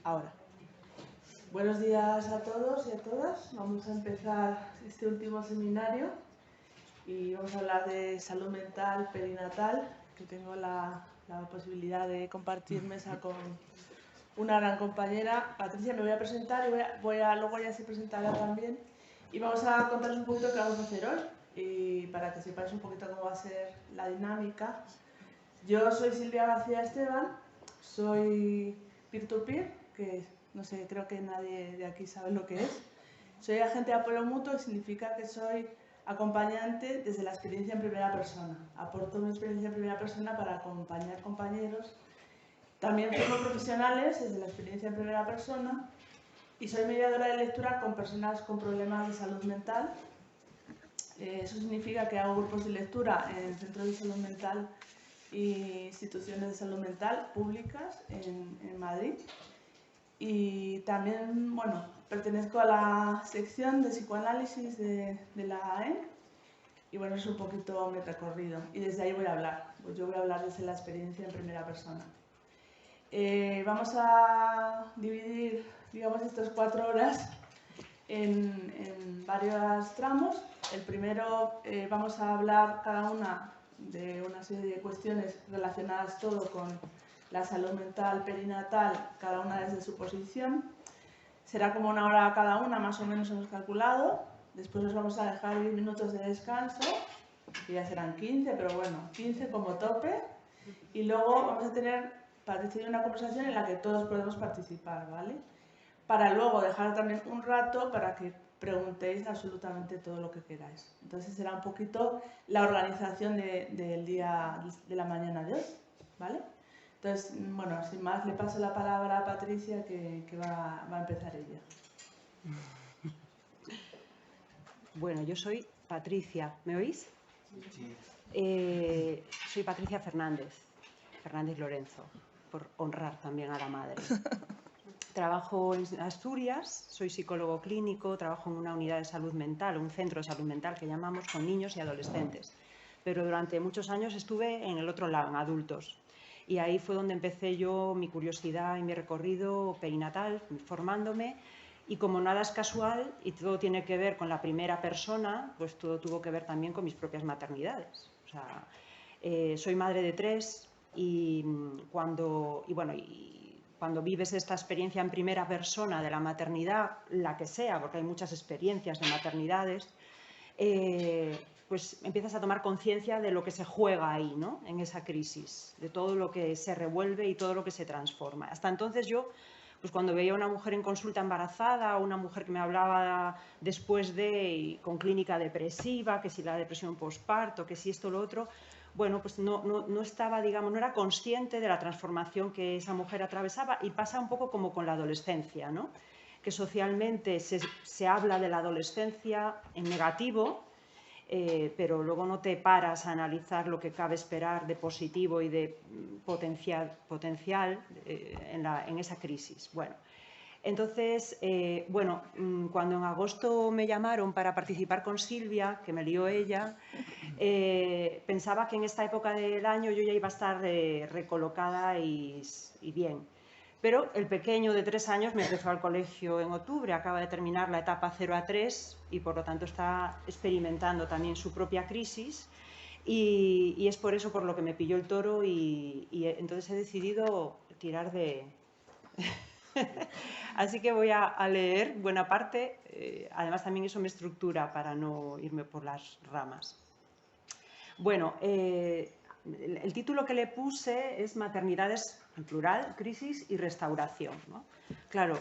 Ahora. Buenos días a todos y a todas. Vamos a empezar este último seminario y vamos a hablar de salud mental perinatal, que tengo la posibilidad de compartir mesa con una gran compañera. Patricia, me voy a presentar y luego ya se presentará también. Y vamos a contaros un poquito qué vamos a hacer hoy y para que sepáis un poquito cómo va a ser la dinámica. Yo soy Silvia García Esteban, soy peer-to-peer, que no sé, creo que nadie de aquí sabe lo que es. Soy agente de apoyo mutuo y significa que soy acompañante desde la experiencia en primera persona. Aporto mi experiencia en primera persona para acompañar compañeros. También formo profesionales desde la experiencia en primera persona y soy mediadora de lectura con personas con problemas de salud mental. Eso significa que hago grupos de lectura en centros de salud mental e instituciones de salud mental públicas en Madrid. Y también, bueno, pertenezco a la sección de psicoanálisis de la AEM y bueno, es un poquito mi recorrido y desde ahí voy a hablar. Pues yo voy a hablar desde la experiencia en primera persona. Vamos a dividir, digamos, estas 4 horas en varios tramos. El primero vamos a hablar cada una de una serie de cuestiones relacionadas todo con la salud mental perinatal, cada una desde su posición. Será como 1 hora cada una, más o menos hemos calculado. Después nos vamos a dejar 10 minutos de descanso, que ya serán 15, pero bueno, 15 como tope. Y luego vamos a tener, Patricia, una conversación en la que todos podemos participar, ¿vale? Para luego dejar también un rato para que preguntéis absolutamente todo lo que queráis. Entonces será un poquito la organización del día de la mañana de hoy, ¿vale? Entonces, bueno, sin más, le paso la palabra a Patricia, que va a empezar ella. Bueno, yo soy Patricia, ¿me oís? Sí. Soy Patricia Fernández Lorenzo, por honrar también a la madre. Trabajo en Asturias, soy psicólogo clínico, trabajo en una unidad de salud mental, un centro de salud mental que llamamos, con niños y adolescentes. Pero durante muchos años estuve en el otro lado, en adultos. Y ahí fue donde empecé yo mi curiosidad y mi recorrido perinatal, formándome. Y como nada es casual y todo tiene que ver con la primera persona, pues todo tuvo que ver también con mis propias maternidades. O sea, soy madre de 3 y cuando vives esta experiencia en primera persona de la maternidad, la que sea, porque hay muchas experiencias de maternidades, pues empiezas a tomar conciencia de lo que se juega ahí, ¿no? En esa crisis, de todo lo que se revuelve y todo lo que se transforma. Hasta entonces yo, pues cuando veía a una mujer en consulta embarazada, o una mujer que me hablaba después con clínica depresiva, que si la depresión posparto, que si esto, lo otro, bueno, pues no estaba, digamos, no era consciente de la transformación que esa mujer atravesaba, y pasa un poco como con la adolescencia, ¿no? Que socialmente se habla de la adolescencia en negativo, pero luego no te paras a analizar lo que cabe esperar de positivo y de potencial en esa crisis. Bueno, entonces, cuando en agosto me llamaron para participar con Silvia, que me lió ella, pensaba que en esta época del año yo ya iba a estar recolocada y bien. Pero el pequeño de 3 años me empezó al colegio en octubre, acaba de terminar la etapa 0 a 3 y por lo tanto está experimentando también su propia crisis y es por eso por lo que me pilló el toro y entonces he decidido tirar de... Así que voy a leer buena parte, además también eso me estructura para no irme por las ramas. Bueno, el título que le puse es Maternidades, en plural, crisis y restauración, ¿no? Claro,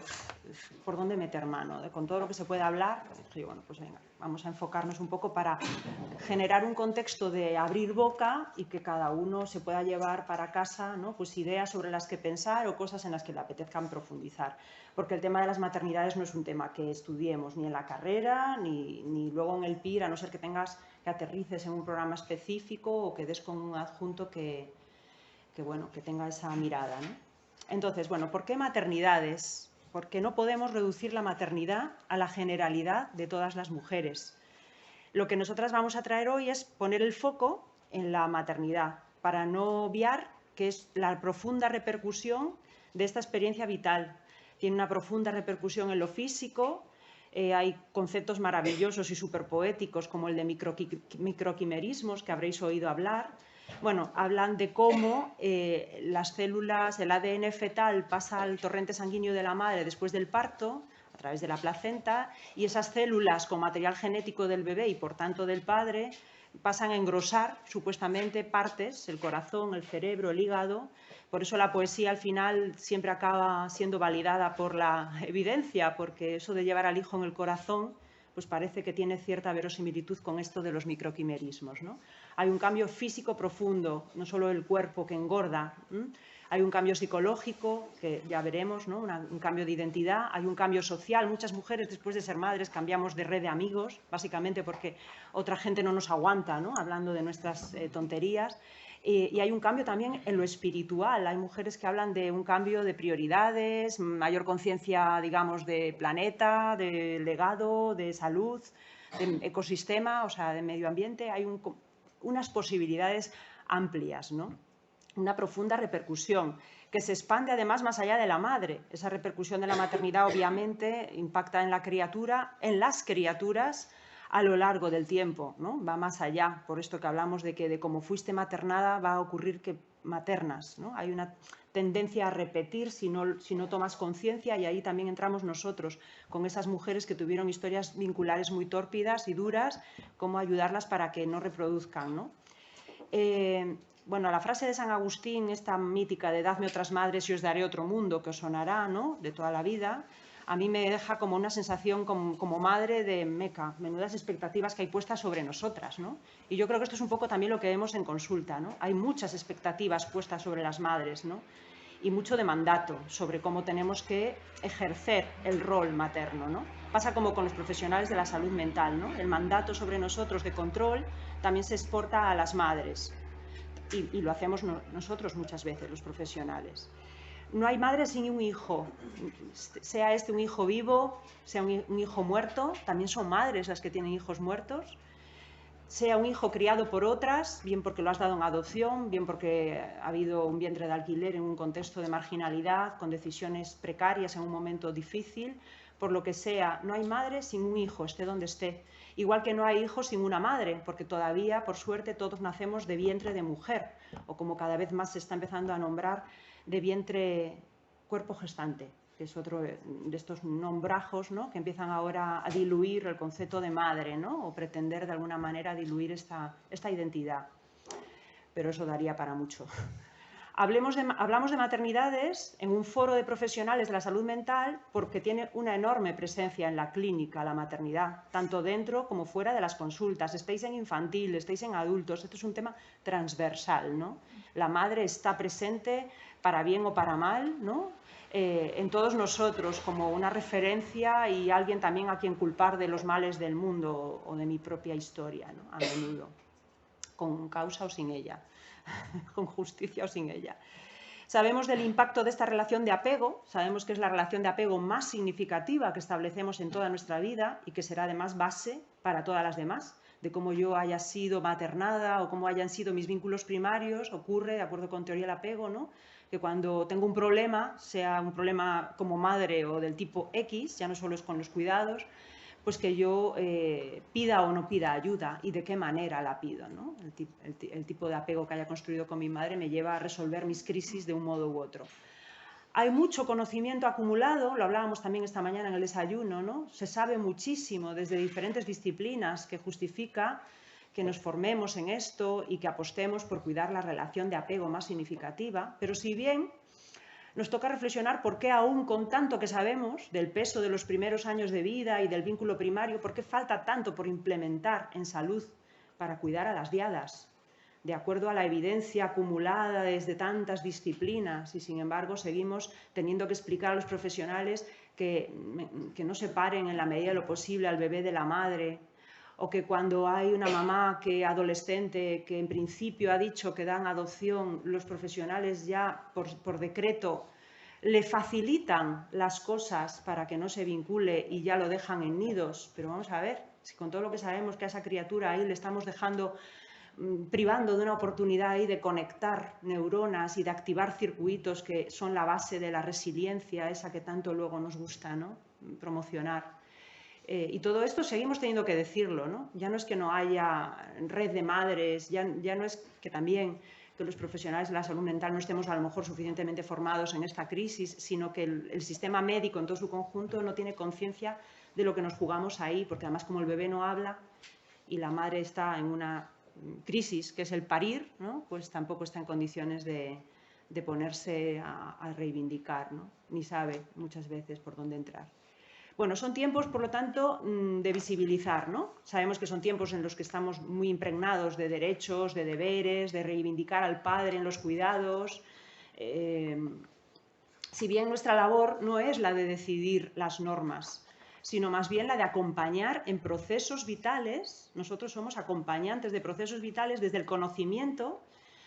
¿por dónde meter mano? Con todo lo que se puede hablar, dije, bueno, pues venga, vamos a enfocarnos un poco para generar un contexto de abrir boca y que cada uno se pueda llevar para casa, ¿no? Pues ideas sobre las que pensar o cosas en las que le apetezcan profundizar. Porque el tema de las maternidades no es un tema que estudiemos ni en la carrera ni luego en el PIR, a no ser que aterrices en un programa específico o que des con un adjunto que tenga esa mirada, ¿no? Entonces, bueno, ¿por qué maternidades? Porque no podemos reducir la maternidad a la generalidad de todas las mujeres. Lo que nosotras vamos a traer hoy es poner el foco en la maternidad, para no obviar que es la profunda repercusión de esta experiencia vital, tiene una profunda repercusión en lo físico. Hay conceptos maravillosos y superpoéticos como el de microquimerismos, que habréis oído hablar. Bueno, hablan de cómo las células, el ADN fetal pasa al torrente sanguíneo de la madre después del parto, a través de la placenta, y esas células con material genético del bebé y por tanto del padre pasan a engrosar supuestamente partes, el corazón, el cerebro, el hígado. Por eso la poesía al final siempre acaba siendo validada por la evidencia, porque eso de llevar al hijo en el corazón pues parece que tiene cierta verosimilitud con esto de los microquimerismos, ¿no? Hay un cambio físico profundo, no solo el cuerpo que engorda, hay un cambio psicológico, que ya veremos, ¿no? Un cambio de identidad, hay un cambio social. Muchas mujeres después de ser madres cambiamos de red de amigos, básicamente porque otra gente no nos aguanta, ¿no? Hablando de nuestras tonterías. Y hay un cambio también en lo espiritual. Hay mujeres que hablan de un cambio de prioridades, mayor conciencia, digamos, de planeta, de legado, de salud, de ecosistema, o sea, de medio ambiente. Hay unas posibilidades amplias, ¿no? Una profunda repercusión que se expande además más allá de la madre. Esa repercusión de la maternidad obviamente impacta en la criatura, en las criaturas, a lo largo del tiempo, ¿no? Va más allá, por esto que hablamos de que de como fuiste maternada va a ocurrir que maternas, ¿no? Hay una tendencia a repetir si no tomas conciencia, y ahí también entramos nosotros, con esas mujeres que tuvieron historias vinculares muy tórpidas y duras, cómo ayudarlas para que no reproduzcan, ¿no? Bueno, la frase de San Agustín, esta mítica de dadme otras madres y os daré otro mundo, que os sonará, ¿no? De toda la vida, a mí me deja como una sensación como madre de meca, menudas expectativas que hay puestas sobre nosotras, ¿no? Y yo creo que esto es un poco también lo que vemos en consulta, ¿no? Hay muchas expectativas puestas sobre las madres, ¿no? Y mucho de mandato sobre cómo tenemos que ejercer el rol materno, ¿no? Pasa como con los profesionales de la salud mental, ¿no? El mandato sobre nosotros de control también se exporta a las madres y lo hacemos nosotros muchas veces, los profesionales. No hay madre sin un hijo, sea este un hijo vivo, sea un hijo muerto, también son madres las que tienen hijos muertos, sea un hijo criado por otras, bien porque lo has dado en adopción, bien porque ha habido un vientre de alquiler en un contexto de marginalidad, con decisiones precarias en un momento difícil, por lo que sea, no hay madre sin un hijo, esté donde esté. Igual que no hay hijos sin una madre, porque todavía, por suerte, todos nacemos de vientre de mujer, o como cada vez más se está empezando a nombrar, de vientre cuerpo gestante, que es otro de estos nombrajos, ¿no? Que empiezan ahora a diluir el concepto de madre, ¿no? O pretender de alguna manera diluir esta identidad. Pero eso daría para mucho. Hablamos de maternidades en un foro de profesionales de la salud mental porque tiene una enorme presencia en la clínica, la maternidad, tanto dentro como fuera de las consultas. Estéis en infantil, estéis en adultos, esto es un tema transversal, ¿no? La madre está presente para bien o para mal, ¿no? En todos nosotros como una referencia y alguien también a quien culpar de los males del mundo o de mi propia historia, ¿no? A menudo, con causa o sin ella. Con justicia o sin ella. Sabemos del impacto de esta relación de apego, sabemos que es la relación de apego más significativa que establecemos en toda nuestra vida y que será además base para todas las demás, de cómo yo haya sido maternada o cómo hayan sido mis vínculos primarios. Ocurre, de acuerdo con teoría del apego, ¿no? Que cuando tengo un problema, sea un problema como madre o del tipo X, ya no solo es con los cuidados, pues que yo pida o no pida ayuda y de qué manera la pido, ¿no? El tipo de apego que haya construido con mi madre me lleva a resolver mis crisis de un modo u otro. Hay mucho conocimiento acumulado, lo hablábamos también esta mañana en el desayuno, ¿no? Se sabe muchísimo desde diferentes disciplinas que justifica que nos formemos en esto y que apostemos por cuidar la relación de apego más significativa, pero si bien nos toca reflexionar por qué aún con tanto que sabemos del peso de los primeros años de vida y del vínculo primario, por qué falta tanto por implementar en salud para cuidar a las diadas, de acuerdo a la evidencia acumulada desde tantas disciplinas, y sin embargo seguimos teniendo que explicar a los profesionales que no separen en la medida de lo posible al bebé de la madre, o que cuando hay una mamá adolescente que en principio ha dicho que dan adopción, los profesionales ya por decreto le facilitan las cosas para que no se vincule y ya lo dejan en nidos. Pero vamos a ver, si con todo lo que sabemos que a esa criatura ahí le estamos dejando privando de una oportunidad ahí de conectar neuronas y de activar circuitos que son la base de la resiliencia, esa que tanto luego nos gusta, ¿no?, promocionar. Y todo esto seguimos teniendo que decirlo, ¿no? Ya no es que no haya red de madres, ya no es que también que los profesionales de la salud mental no estemos a lo mejor suficientemente formados en esta crisis, sino que el sistema médico en todo su conjunto no tiene conciencia de lo que nos jugamos ahí, porque además como el bebé no habla y la madre está en una crisis que es el parir, ¿no?, pues tampoco está en condiciones de ponerse a reivindicar, ¿no?, ni sabe muchas veces por dónde entrar. Bueno, son tiempos, por lo tanto, de visibilizar, ¿no? Sabemos que son tiempos en los que estamos muy impregnados de derechos, de deberes, de reivindicar al padre en los cuidados. Si bien nuestra labor no es la de decidir las normas, sino más bien la de acompañar en procesos vitales. Nosotros somos acompañantes de procesos vitales desde el conocimiento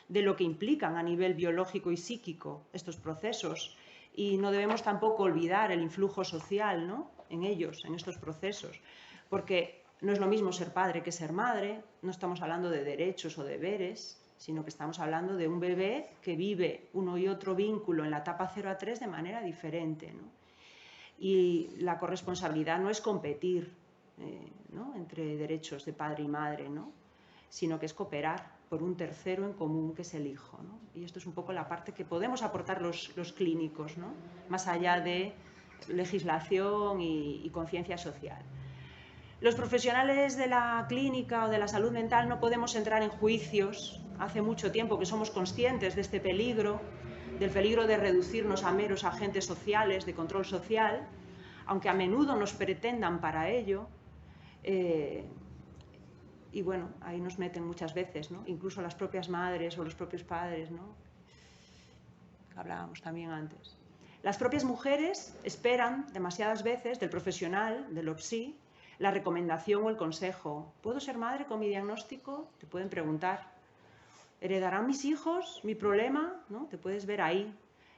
de lo que implican a nivel biológico y psíquico estos procesos. Y no debemos tampoco olvidar el influjo social, ¿no?, en ellos, en estos procesos, porque no es lo mismo ser padre que ser madre, no estamos hablando de derechos o deberes, sino que estamos hablando de un bebé que vive uno y otro vínculo en la etapa 0 a 3 de manera diferente, ¿no? Y la corresponsabilidad no es competir, ¿no?, entre derechos de padre y madre, ¿no?, sino que es cooperar por un tercero en común, que es el hijo, ¿no? Y esto es un poco la parte que podemos aportar los clínicos, ¿no?, más allá de legislación y conciencia social. Los profesionales de la clínica o de la salud mental no podemos entrar en juicios. Hace mucho tiempo que somos conscientes de este peligro, del peligro de reducirnos a meros agentes sociales, de control social, aunque a menudo nos pretendan para ello. Y bueno, ahí nos meten muchas veces, ¿no?, incluso las propias madres o los propios padres, ¿no?, que hablábamos también antes. Las propias mujeres esperan demasiadas veces del profesional, del OPSI, la recomendación o el consejo. ¿Puedo ser madre con mi diagnóstico? Te pueden preguntar. ¿Heredarán mis hijos mi problema? ¿No? Te puedes ver ahí.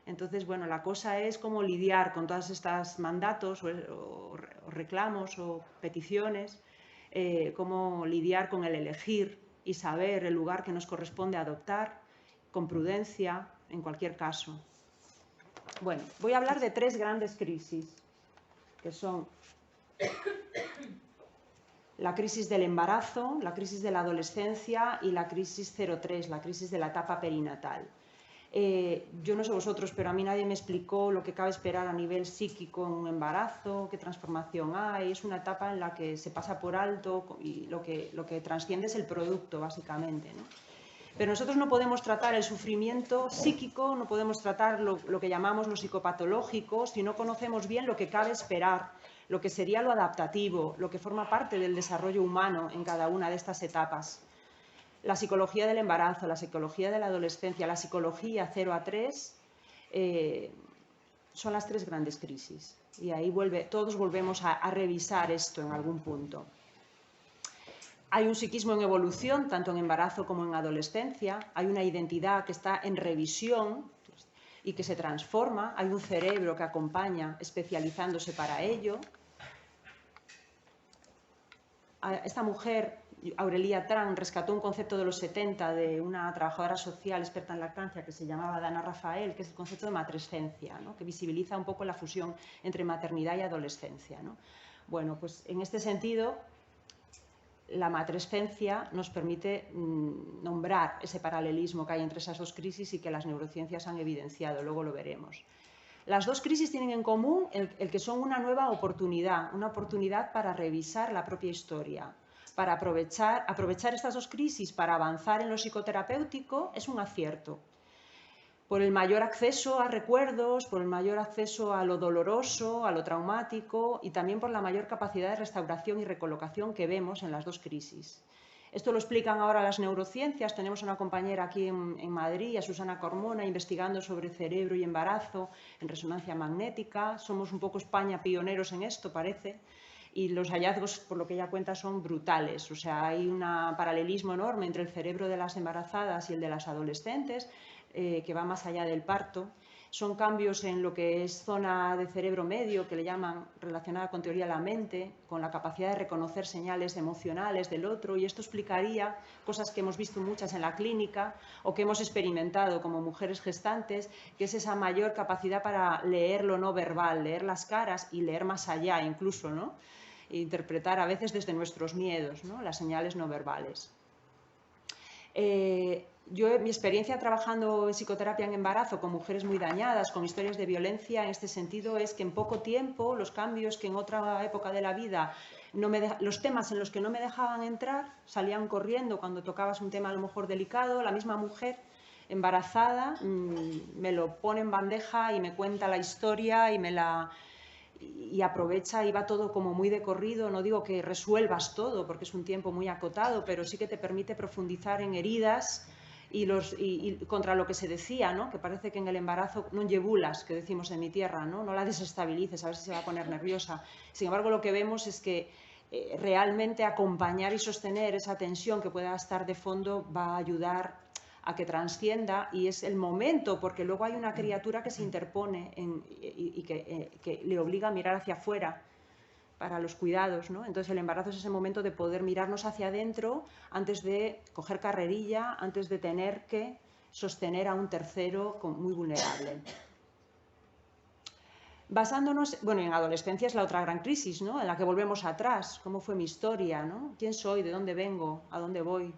Entonces, bueno, la cosa es cómo lidiar con todos estos mandatos o reclamos o peticiones, cómo lidiar con el elegir y saber el lugar que nos corresponde adoptar, con prudencia, en cualquier caso. Bueno, voy a hablar de 3 grandes crisis, que son la crisis del embarazo, la crisis de la adolescencia y la crisis 0-3, la crisis de la etapa perinatal. Yo no sé vosotros, pero a mí nadie me explicó lo que cabe esperar a nivel psíquico en un embarazo, qué transformación hay. Es una etapa en la que se pasa por alto y lo que trasciende es el producto, básicamente, ¿no? Pero nosotros no podemos tratar el sufrimiento psíquico, no podemos tratar lo que llamamos lo psicopatológico, si no conocemos bien lo que cabe esperar, lo que sería lo adaptativo, lo que forma parte del desarrollo humano en cada una de estas etapas. La psicología del embarazo, la psicología de la adolescencia, la psicología 0-3 son las 3 grandes crisis. Y ahí todos volvemos a revisar esto en algún punto. Hay un psiquismo en evolución, tanto en embarazo como en adolescencia. Hay una identidad que está en revisión y que se transforma. Hay un cerebro que acompaña, especializándose para ello. Esta mujer, Aurelia Tran, rescató un concepto de los 70 de una trabajadora social experta en lactancia que se llamaba Dana Rafael, que es el concepto de matrescencia, ¿no?, que visibiliza un poco la fusión entre maternidad y adolescencia, ¿no? Bueno, pues en este sentido, la matrescencia nos permite nombrar ese paralelismo que hay entre esas 2 crisis y que las neurociencias han evidenciado, luego lo veremos. Las 2 crisis tienen en común el que son una nueva oportunidad para revisar la propia historia, para aprovechar estas 2 crisis para avanzar en lo psicoterapéutico es un acierto. Por el mayor acceso a recuerdos, por el mayor acceso a lo doloroso, a lo traumático y también por la mayor capacidad de restauración y recolocación que vemos en las 2 crisis. Esto lo explican ahora las neurociencias. Tenemos a una compañera aquí en Madrid, a Susana Cormona, investigando sobre cerebro y embarazo en resonancia magnética. Somos un poco España pioneros en esto, parece. Y los hallazgos, por lo que ella cuenta, son brutales. O sea, hay un paralelismo enorme entre el cerebro de las embarazadas y el de las adolescentes, que va más allá del parto. Son cambios en lo que es zona de cerebro medio, que le llaman, relacionada con teoría de la mente, con la capacidad de reconocer señales emocionales del otro, y esto explicaría cosas que hemos visto muchas en la clínica o que hemos experimentado como mujeres gestantes, que es esa mayor capacidad para leer lo no verbal, leer las caras y leer más allá incluso, ¿no? E interpretar a veces desde nuestros miedos, ¿no? Las señales no verbales. Mi experiencia trabajando en psicoterapia en embarazo con mujeres muy dañadas, con historias de violencia, en este sentido es que en poco tiempo los cambios que en otra época de la vida, los temas en los que no me dejaban entrar, salían corriendo cuando tocabas un tema a lo mejor delicado, la misma mujer embarazada me lo pone en bandeja y me cuenta la historia y aprovecha y va todo como muy de corrido. No digo que resuelvas todo porque es un tiempo muy acotado, pero sí que te permite profundizar en heridas y contra lo que se decía, ¿no? Que parece que en el embarazo no llevulas, que decimos en mi tierra, ¿no? No la desestabilices, a ver si se va a poner nerviosa. Sin embargo, lo que vemos es que realmente acompañar y sostener esa tensión que pueda estar de fondo va a ayudar a que trascienda, y es el momento, porque luego hay una criatura que se interpone y que le obliga a mirar hacia afuera para los cuidados, ¿no? Entonces el embarazo es ese momento de poder mirarnos hacia adentro antes de coger carrerilla, antes de tener que sostener a un tercero muy vulnerable. Basándonos, bueno, en adolescencia es la otra gran crisis, ¿no? En la que volvemos atrás, cómo fue mi historia, ¿no? ¿Quién soy? ¿De dónde vengo? ¿A dónde voy?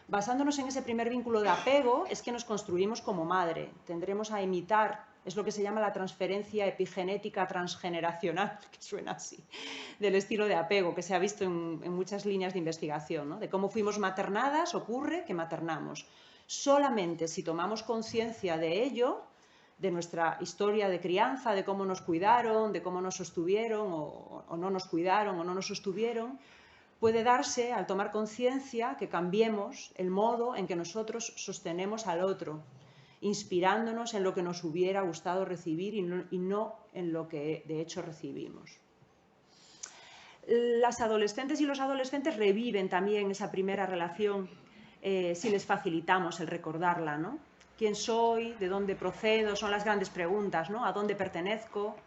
Basándonos en ese primer vínculo de apego es que nos construimos como madre. Tendremos a imitar, es lo que se llama la transferencia epigenética transgeneracional, que suena así, del estilo de apego que se ha visto en muchas líneas de investigación, ¿no? De cómo fuimos maternadas, ocurre que maternamos. Solamente si tomamos conciencia de ello, de nuestra historia de crianza, de cómo nos cuidaron, de cómo nos sostuvieron o no nos cuidaron o no nos sostuvieron, puede darse, al tomar conciencia, que cambiemos el modo en que nosotros sostenemos al otro, inspirándonos en lo que nos hubiera gustado recibir y no en lo que de hecho recibimos. Las adolescentes y los adolescentes reviven también esa primera relación si les facilitamos el recordarla, ¿no? ¿Quién soy? ¿De dónde procedo? Son las grandes preguntas, ¿no? ¿A dónde pertenezco?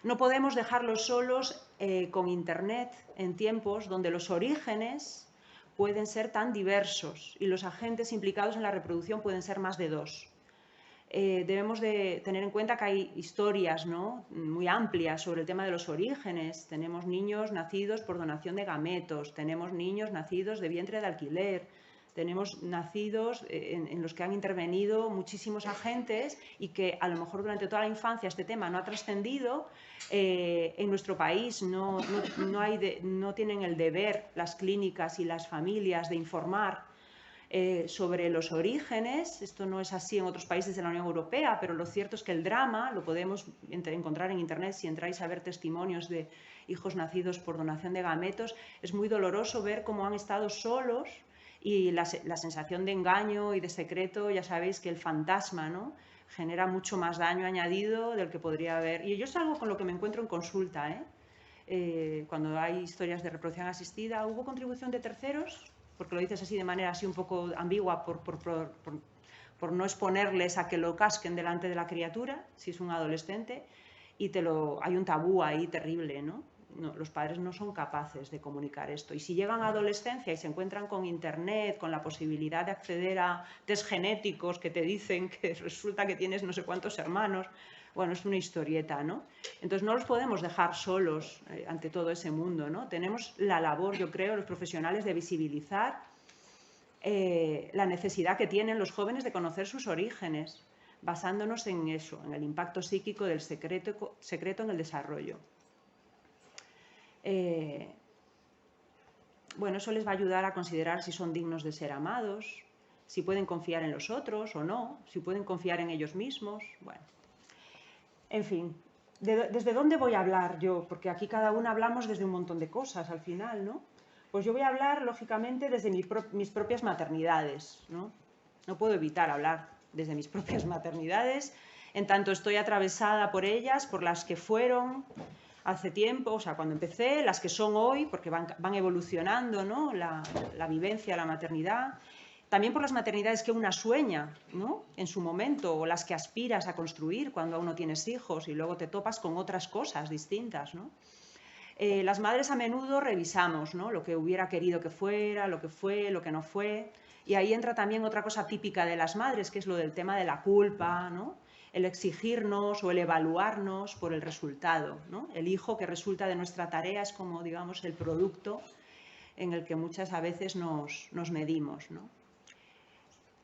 No podemos dejarlos solos con Internet en tiempos donde los orígenes pueden ser tan diversos y los agentes implicados en la reproducción pueden ser más de dos. Debemos de tener en cuenta que hay historias, ¿no?, muy amplias sobre el tema de los orígenes. Tenemos niños nacidos por donación de gametos, tenemos niños nacidos de vientre de alquiler, tenemos nacidos en los que han intervenido muchísimos agentes y que a lo mejor durante toda la infancia este tema no ha trascendido. En nuestro país no tienen el deber las clínicas y las familias de informar sobre los orígenes. Esto no es así en otros países de la Unión Europea, pero lo cierto es que el drama lo podemos encontrar en Internet si entráis a ver testimonios de hijos nacidos por donación de gametos. Es muy doloroso ver cómo han estado solos y la sensación de engaño y de secreto, ya sabéis que el fantasma, ¿no?, genera mucho más daño añadido del que podría haber. Y yo es algo con lo que me encuentro en consulta, cuando hay historias de reproducción asistida. ¿Hubo contribución de terceros? Porque lo dices así de manera así un poco ambigua por no exponerles a que lo casquen delante de la criatura, si es un adolescente, y hay un tabú ahí terrible, ¿no? No, los padres no son capaces de comunicar esto. Y si llegan a adolescencia y se encuentran con Internet, con la posibilidad de acceder a test genéticos que te dicen que resulta que tienes no sé cuántos hermanos, bueno, es una historieta, ¿no? Entonces no los podemos dejar solos ante todo ese mundo, ¿no? Tenemos la labor, yo creo, los profesionales, de visibilizar la necesidad que tienen los jóvenes de conocer sus orígenes, basándonos en eso, en el impacto psíquico del secreto en el desarrollo. Bueno, eso les va a ayudar a considerar si son dignos de ser amados, si pueden confiar en los otros o no, si pueden confiar en ellos mismos. Bueno, en fin, ¿desde dónde voy a hablar yo? Porque aquí cada una hablamos desde un montón de cosas al final, ¿no? Pues yo voy a hablar, lógicamente, desde mis propias maternidades, ¿no? No puedo evitar hablar desde mis propias maternidades, en tanto estoy atravesada por ellas, por las que fueron hace tiempo, o sea, cuando empecé, las que son hoy, porque van evolucionando, ¿no?, la vivencia, la maternidad, También por las maternidades que una sueña, ¿no?, en su momento, o las que aspiras a construir cuando aún no tienes hijos y luego te topas con otras cosas distintas, ¿no? Las madres a menudo revisamos, ¿no?, lo que hubiera querido que fuera, lo que fue, lo que no fue. Y ahí entra también otra cosa típica de las madres, que es lo del tema de la culpa, ¿no?, el exigirnos o el evaluarnos por el resultado, ¿no? El hijo que resulta de nuestra tarea es como, digamos, el producto en el que muchas a veces nos medimos, ¿no?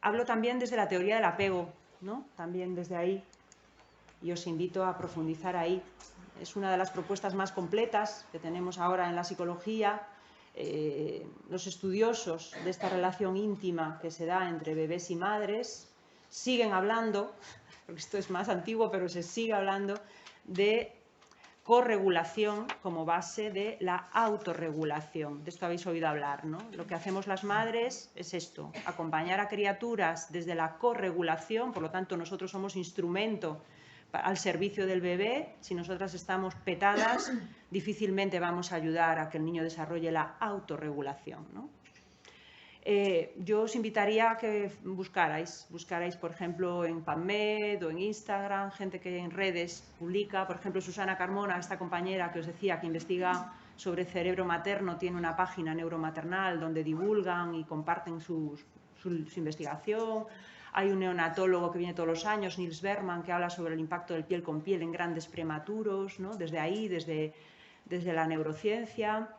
Hablo también desde la teoría del apego, ¿no?, también desde ahí, y os invito a profundizar ahí. Es una de las propuestas más completas que tenemos ahora en la psicología. Los estudiosos de esta relación íntima que se da entre bebés y madres siguen hablando, porque esto es más antiguo, pero se sigue hablando de corregulación como base de la autorregulación. De esto habéis oído hablar, ¿no? Lo que hacemos las madres es esto, acompañar a criaturas desde la corregulación, por lo tanto nosotros somos instrumento al servicio del bebé. Si nosotras estamos petadas, difícilmente vamos a ayudar a que el niño desarrolle la autorregulación, ¿no? Yo os invitaría a que buscarais, por ejemplo, en PubMed o en Instagram, gente que en redes publica. Por ejemplo, Susana Carmona, esta compañera que os decía que investiga sobre cerebro materno, tiene una página neuromaternal donde divulgan y comparten su investigación. Hay un neonatólogo que viene todos los años, Niels Bergman, que habla sobre el impacto del piel con piel en grandes prematuros, ¿no?, desde ahí, desde la neurociencia.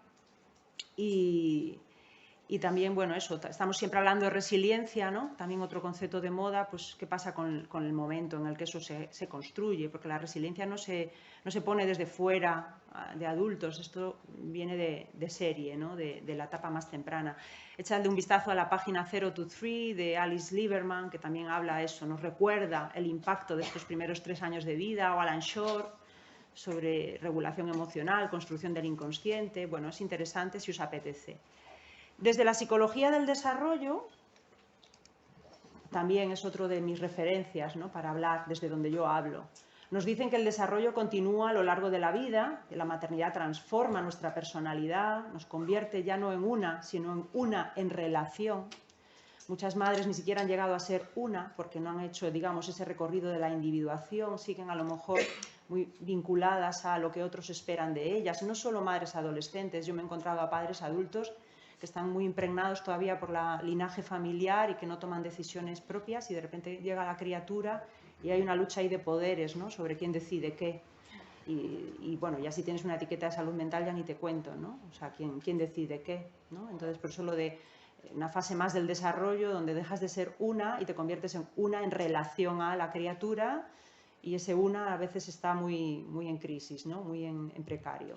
Y también, bueno, eso, estamos siempre hablando de resiliencia, ¿no? También otro concepto de moda, pues qué pasa con el momento en el que eso se construye, porque la resiliencia no se pone desde fuera de adultos, esto viene de serie, ¿no?, de la etapa más temprana. Echadle un vistazo a la página 0 to 3 de Alice Lieberman, que también habla eso, nos recuerda el impacto de estos primeros 3 años de vida, o Alan Shore, sobre regulación emocional, construcción del inconsciente. Bueno, es interesante si os apetece. Desde la psicología del desarrollo, también es otro de mis referencias, ¿no?, para hablar desde donde yo hablo. Nos dicen que el desarrollo continúa a lo largo de la vida, que la maternidad transforma nuestra personalidad, nos convierte ya no en una, sino en una en relación. Muchas madres ni siquiera han llegado a ser una porque no han hecho, digamos, ese recorrido de la individuación, siguen a lo mejor muy vinculadas a lo que otros esperan de ellas. No solo madres adolescentes, yo me he encontrado a padres adultos que están muy impregnados todavía por el linaje familiar y que no toman decisiones propias, y de repente llega la criatura y hay una lucha ahí de poderes, ¿no?, sobre quién decide qué. Y bueno, ya si tienes una etiqueta de salud mental ya ni te cuento, ¿no? O sea, quién decide qué, ¿no? Entonces, por eso lo de una fase más del desarrollo donde dejas de ser una y te conviertes en una en relación a la criatura, y ese una a veces está muy en crisis, ¿no?, muy en precario.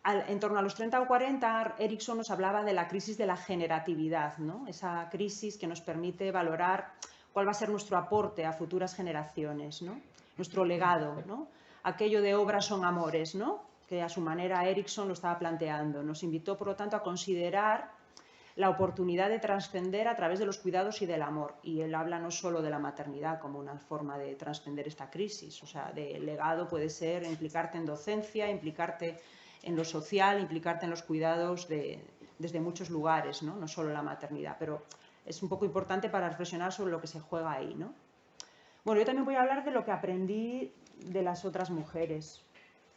En torno a los 30 o 40, Erikson nos hablaba de la crisis de la generatividad, ¿no?, esa crisis que nos permite valorar cuál va a ser nuestro aporte a futuras generaciones, ¿no?, nuestro legado, ¿no?, aquello de obras son amores, ¿no?, que a su manera Erikson lo estaba planteando. Nos invitó, por lo tanto, a considerar la oportunidad de trascender a través de los cuidados y del amor. Y él habla no solo de la maternidad como una forma de trascender esta crisis, o sea, el legado puede ser implicarte en docencia, implicarte en lo social, implicarte en los cuidados desde muchos lugares, ¿no?, no solo la maternidad, pero es un poco importante para reflexionar sobre lo que se juega ahí, ¿no? Bueno, yo también voy a hablar de lo que aprendí de las otras mujeres.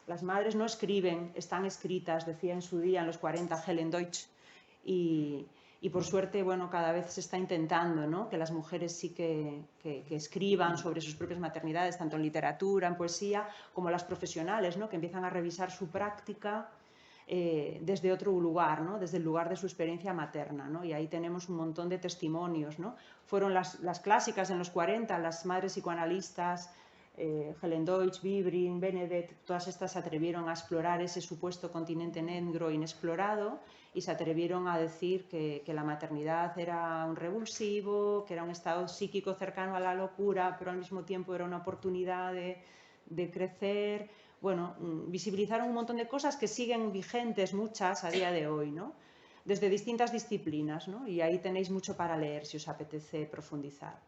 Las madres no escriben, están escritas, decía en su día, en los 40, Helen Deutsch, y por suerte, bueno, cada vez se está intentando, ¿no?, que las mujeres sí que escriban sobre sus propias maternidades, tanto en literatura, en poesía, como las profesionales, ¿no?, que empiezan a revisar su práctica desde otro lugar, ¿no?, desde el lugar de su experiencia materna, ¿no? Y ahí tenemos un montón de testimonios, ¿no? Fueron las clásicas en los 40, las madres psicoanalistas, Helen Deutsch, Vibring, Benedett, todas estas se atrevieron a explorar ese supuesto continente negro inexplorado y se atrevieron a decir que la maternidad era un revulsivo, que era un estado psíquico cercano a la locura, pero al mismo tiempo era una oportunidad de crecer. Bueno, visibilizaron un montón de cosas que siguen vigentes, muchas a día de hoy, ¿no?, desde distintas disciplinas, ¿no?, y ahí tenéis mucho para leer si os apetece profundizar.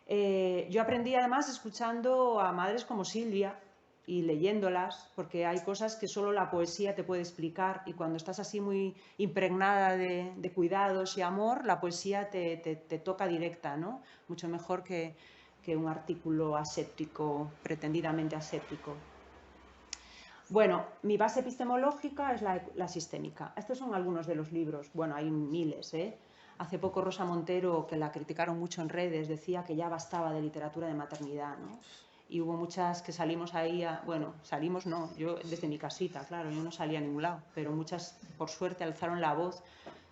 Yo aprendí además escuchando a madres como Silvia, y leyéndolas, porque hay cosas que solo la poesía te puede explicar y cuando estás así muy impregnada de cuidados y amor, la poesía te toca directa, ¿no? Mucho mejor que un artículo aséptico, pretendidamente aséptico. Bueno, mi base epistemológica es la sistémica. Estos son algunos de los libros, bueno, hay miles, ¿eh? Hace poco Rosa Montero, que la criticaron mucho en redes, decía que ya bastaba de literatura de maternidad, ¿no? Y hubo muchas que salimos ahí, bueno, salimos no, yo desde mi casita, claro, yo no salía a ningún lado, pero muchas, por suerte, alzaron la voz.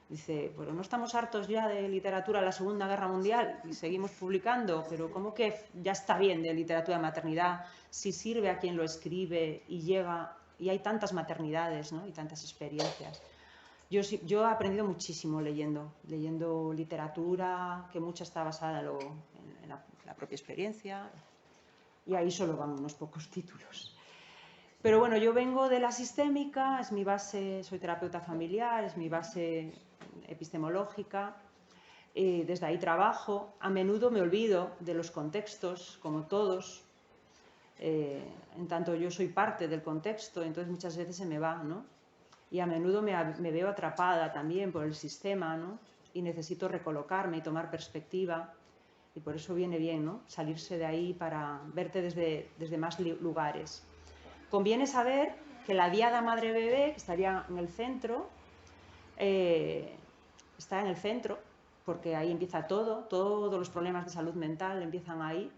Dice, pero no estamos hartos ya de literatura de la Segunda Guerra Mundial y seguimos publicando, pero ¿cómo que ya está bien de literatura de maternidad si sirve a quien lo escribe y llega, y hay tantas maternidades, ¿no? Y tantas experiencias? Yo he aprendido muchísimo leyendo literatura, que mucha está basada en la propia experiencia, y ahí solo van unos pocos títulos. Pero bueno, yo vengo de la sistémica, es mi base, soy terapeuta familiar, es mi base epistemológica, desde ahí trabajo. A menudo me olvido de los contextos, como todos, en tanto yo soy parte del contexto, entonces muchas veces se me va, ¿no? Y a menudo me veo atrapada también por el sistema, ¿no? Y necesito recolocarme y tomar perspectiva. Y por eso viene bien, ¿no? Salirse de ahí para verte desde más lugares. Conviene saber que la diada madre-bebé, que estaría en el centro, está en el centro, porque ahí empieza todo, todos los problemas de salud mental empiezan ahí.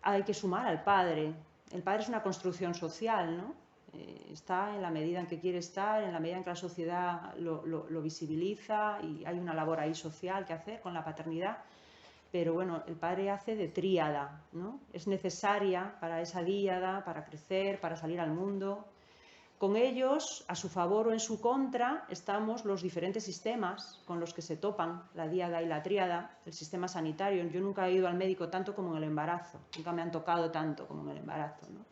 Hay que sumar al padre. El padre es una construcción social, ¿no? Está en la medida en que quiere estar, en la medida en que la sociedad lo visibiliza y hay una labor ahí social que hacer con la paternidad. Pero bueno, el padre hace de tríada, ¿no? Es necesaria para esa díada, para crecer, para salir al mundo. Con ellos, a su favor o en su contra, estamos los diferentes sistemas con los que se topan la díada y la tríada, el sistema sanitario. Yo nunca he ido al médico tanto como en el embarazo, nunca me han tocado tanto como en el embarazo, ¿no?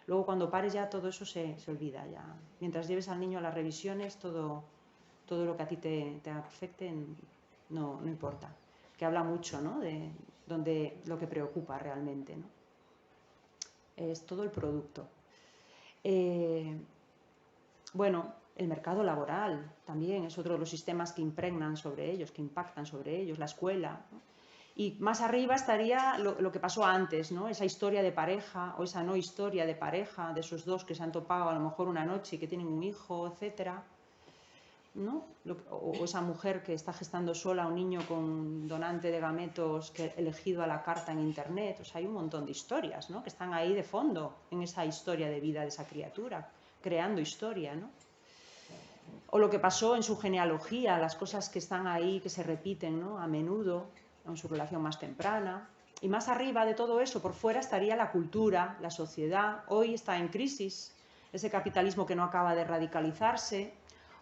Luego cuando pares ya todo eso se olvida ya. Mientras lleves al niño a las revisiones, todo lo que a ti te afecte no importa. Que habla mucho, ¿no? De lo que preocupa realmente, ¿no? Es todo el producto. Bueno, el mercado laboral también es otro de los sistemas que impregnan sobre ellos, que impactan sobre ellos, la escuela, ¿no? Y más arriba estaría lo que pasó antes, ¿no? Esa historia de pareja o esa no historia de pareja, de esos dos que se han topado a lo mejor una noche y que tienen un hijo, etcétera, ¿no? O esa mujer que está gestando sola un niño con donante de gametos que elegido a la carta en internet. O sea, hay un montón de historias, ¿no? Que están ahí de fondo en esa historia de vida de esa criatura, creando historia, ¿no? O lo que pasó en su genealogía, las cosas que están ahí, que se repiten, ¿no? A menudo en su relación más temprana. Y más arriba de todo eso, por fuera, estaría la cultura, la sociedad. Hoy está en crisis ese capitalismo que no acaba de radicalizarse,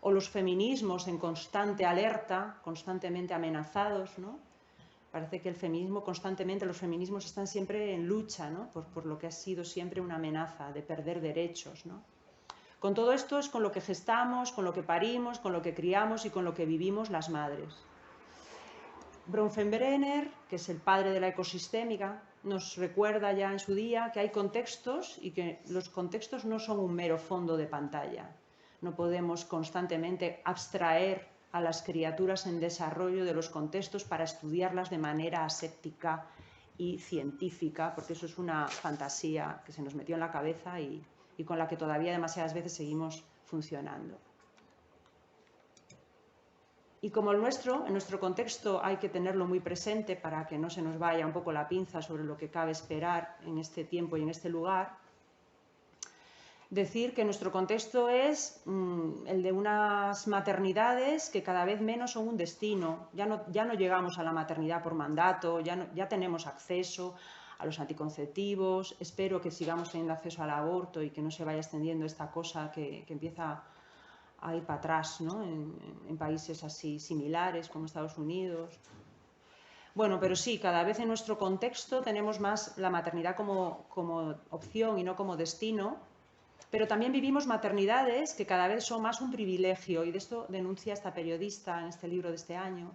o los feminismos en constante alerta, constantemente amenazados, ¿no? Parece que el feminismo constantemente, los feminismos están siempre en lucha, ¿no? Por lo que ha sido siempre una amenaza de perder derechos, ¿no? Con todo esto es con lo que gestamos, con lo que parimos, con lo que criamos y con lo que vivimos las madres. Bronfenbrenner, que es el padre de la ecosistémica, nos recuerda ya en su día que hay contextos y que los contextos no son un mero fondo de pantalla. No podemos constantemente abstraer a las criaturas en desarrollo de los contextos para estudiarlas de manera aséptica y científica, porque eso es una fantasía que se nos metió en la cabeza y con la que todavía demasiadas veces seguimos funcionando. Y como en nuestro contexto hay que tenerlo muy presente para que no se nos vaya un poco la pinza sobre lo que cabe esperar en este tiempo y en este lugar, decir que nuestro contexto es el de unas maternidades que cada vez menos son un destino. Ya no llegamos a la maternidad por mandato, ya tenemos acceso a los anticonceptivos. Espero que sigamos teniendo acceso al aborto y que no se vaya extendiendo esta cosa que empieza a ir para atrás, ¿no? En países así similares como Estados Unidos. Bueno, pero sí, cada vez en nuestro contexto tenemos más la maternidad como opción y no como destino, pero también vivimos maternidades que cada vez son más un privilegio, y de esto denuncia esta periodista en este libro de este año.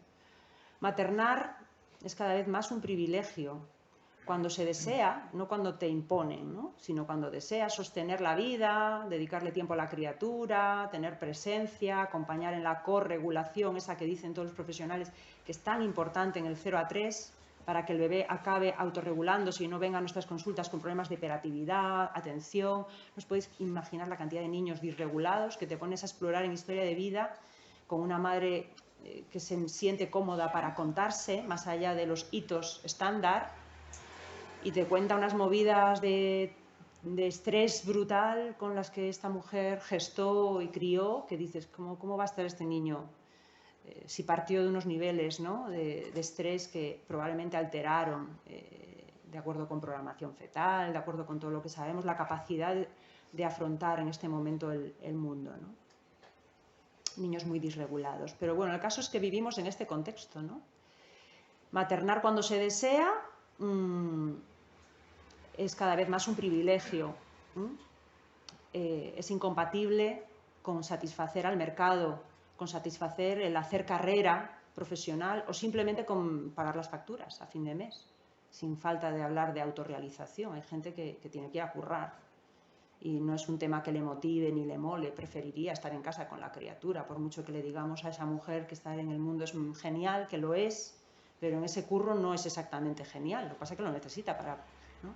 Maternar es cada vez más un privilegio. cuando se desea, no cuando te imponen, ¿no? Sino cuando deseas sostener la vida, dedicarle tiempo a la criatura, tener presencia, acompañar en la corregulación, esa que dicen todos los profesionales, que es tan importante en el 0 a 3, para que el bebé acabe autorregulándose y no venga a nuestras consultas con problemas de hiperactividad, atención. No os podéis imaginar la cantidad de niños disregulados que te pones a explorar en historia de vida con una madre que se siente cómoda para contarse, más allá de los hitos estándar, y te cuenta unas movidas de estrés brutal con las que esta mujer gestó y crió, que dices, ¿cómo va a estar este niño? Si partió de unos niveles, ¿no?, de estrés que probablemente alteraron, de acuerdo con programación fetal, de acuerdo con todo lo que sabemos, la capacidad de afrontar en este momento el mundo, ¿no? Niños muy disregulados. Pero bueno, el caso es que vivimos en este contexto, ¿no? Maternar cuando se desea es cada vez más un privilegio. Es incompatible con satisfacer al mercado, con satisfacer el hacer carrera profesional o simplemente con pagar las facturas a fin de mes, sin falta de hablar de autorrealización. Hay gente que tiene que ir a currar y no es un tema que le motive ni le mole, preferiría estar en casa con la criatura, por mucho que le digamos a esa mujer que estar en el mundo es genial, que lo es, pero en ese curro no es exactamente genial, lo que pasa es que lo necesita para, ¿no?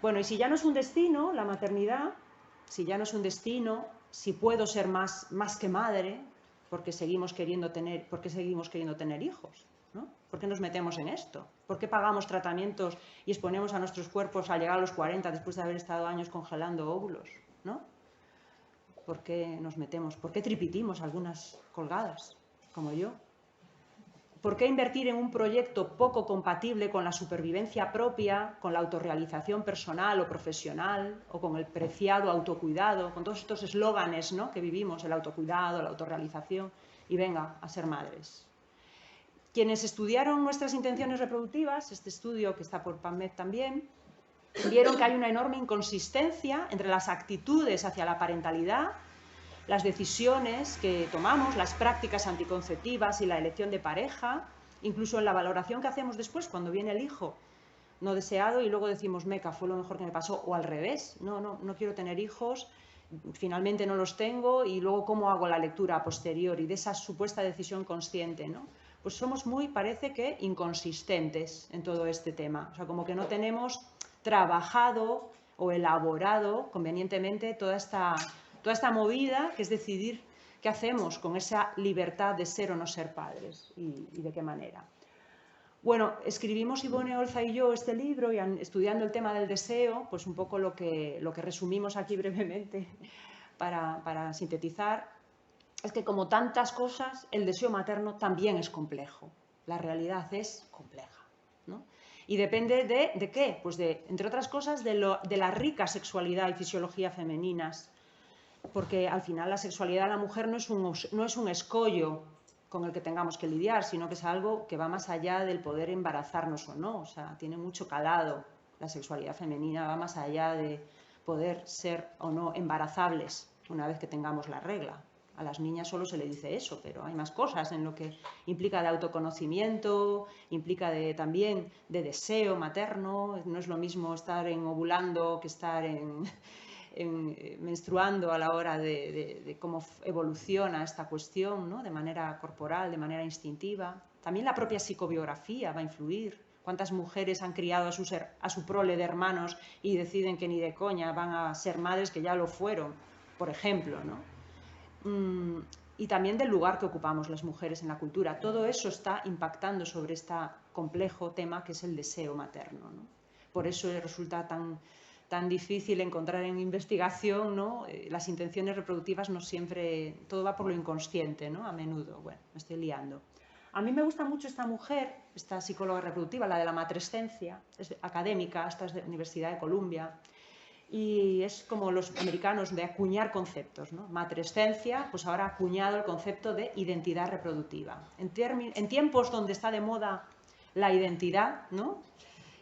Bueno, y si ya no es un destino, la maternidad, si ya no es un destino, si puedo ser más que madre, porque seguimos queriendo tener hijos, ¿no? ¿Por qué nos metemos en esto? ¿Por qué pagamos tratamientos y exponemos a nuestros cuerpos a llegar a los 40 después de haber estado años congelando óvulos, ¿no? ¿Por qué nos metemos? ¿Por qué tripitimos algunas colgadas, como yo? ¿Por qué invertir en un proyecto poco compatible con la supervivencia propia, con la autorrealización personal o profesional, o con el preciado autocuidado, con todos estos eslóganes, ¿no?, que vivimos, el autocuidado, la autorrealización, y venga a ser madres? Quienes estudiaron nuestras intenciones reproductivas, este estudio que está por PubMed también, vieron que hay una enorme inconsistencia entre las actitudes hacia la parentalidad, las decisiones que tomamos, las prácticas anticonceptivas y la elección de pareja, incluso en la valoración que hacemos después cuando viene el hijo no deseado y luego decimos, meca, fue lo mejor que me pasó, o al revés, no quiero tener hijos, finalmente no los tengo, y luego cómo hago la lectura a posteriori de esa supuesta decisión consciente, ¿no? Pues somos parece que inconsistentes en todo este tema, o sea, como que no tenemos trabajado o elaborado convenientemente toda esta movida, que es decidir qué hacemos con esa libertad de ser o no ser padres y de qué manera. Bueno, escribimos Ivone Olza y yo este libro, y estudiando el tema del deseo, pues un poco lo que resumimos aquí brevemente para sintetizar, es que como tantas cosas, el deseo materno también es complejo. La realidad es compleja, ¿no? Y depende de qué, pues entre otras cosas, de la rica sexualidad y fisiología femeninas, porque al final la sexualidad de la mujer no es un escollo con el que tengamos que lidiar, sino que es algo que va más allá del poder embarazarnos o no, o sea, tiene mucho calado. La sexualidad femenina va más allá de poder ser o no embarazables una vez que tengamos la regla. A las niñas solo se le dice eso, pero hay más cosas en lo que implica de autoconocimiento, implica también de deseo materno. No es lo mismo estar ovulando que estar menstruando a la hora de cómo evoluciona esta cuestión, ¿no?, de manera corporal, de manera instintiva. También la propia psicobiografía va a influir. ¿Cuántas mujeres han criado a su prole de hermanos y deciden que ni de coña van a ser madres que ya lo fueron, por ejemplo, ¿no? Y también del lugar que ocupamos las mujeres en la cultura. Todo eso está impactando sobre este complejo tema que es el deseo materno, ¿no? Por eso resulta tan difícil encontrar en investigación, ¿no?, las intenciones reproductivas. No siempre, todo va por lo inconsciente, ¿no?, a menudo. Bueno, me estoy liando. A mí me gusta mucho esta mujer, esta psicóloga reproductiva, la de la matrescencia, es académica, esta es de la Universidad de Columbia, y es como los americanos de acuñar conceptos, ¿no? Matrescencia, pues ahora ha acuñado el concepto de identidad reproductiva. En tiempos donde está de moda la identidad, ¿no?,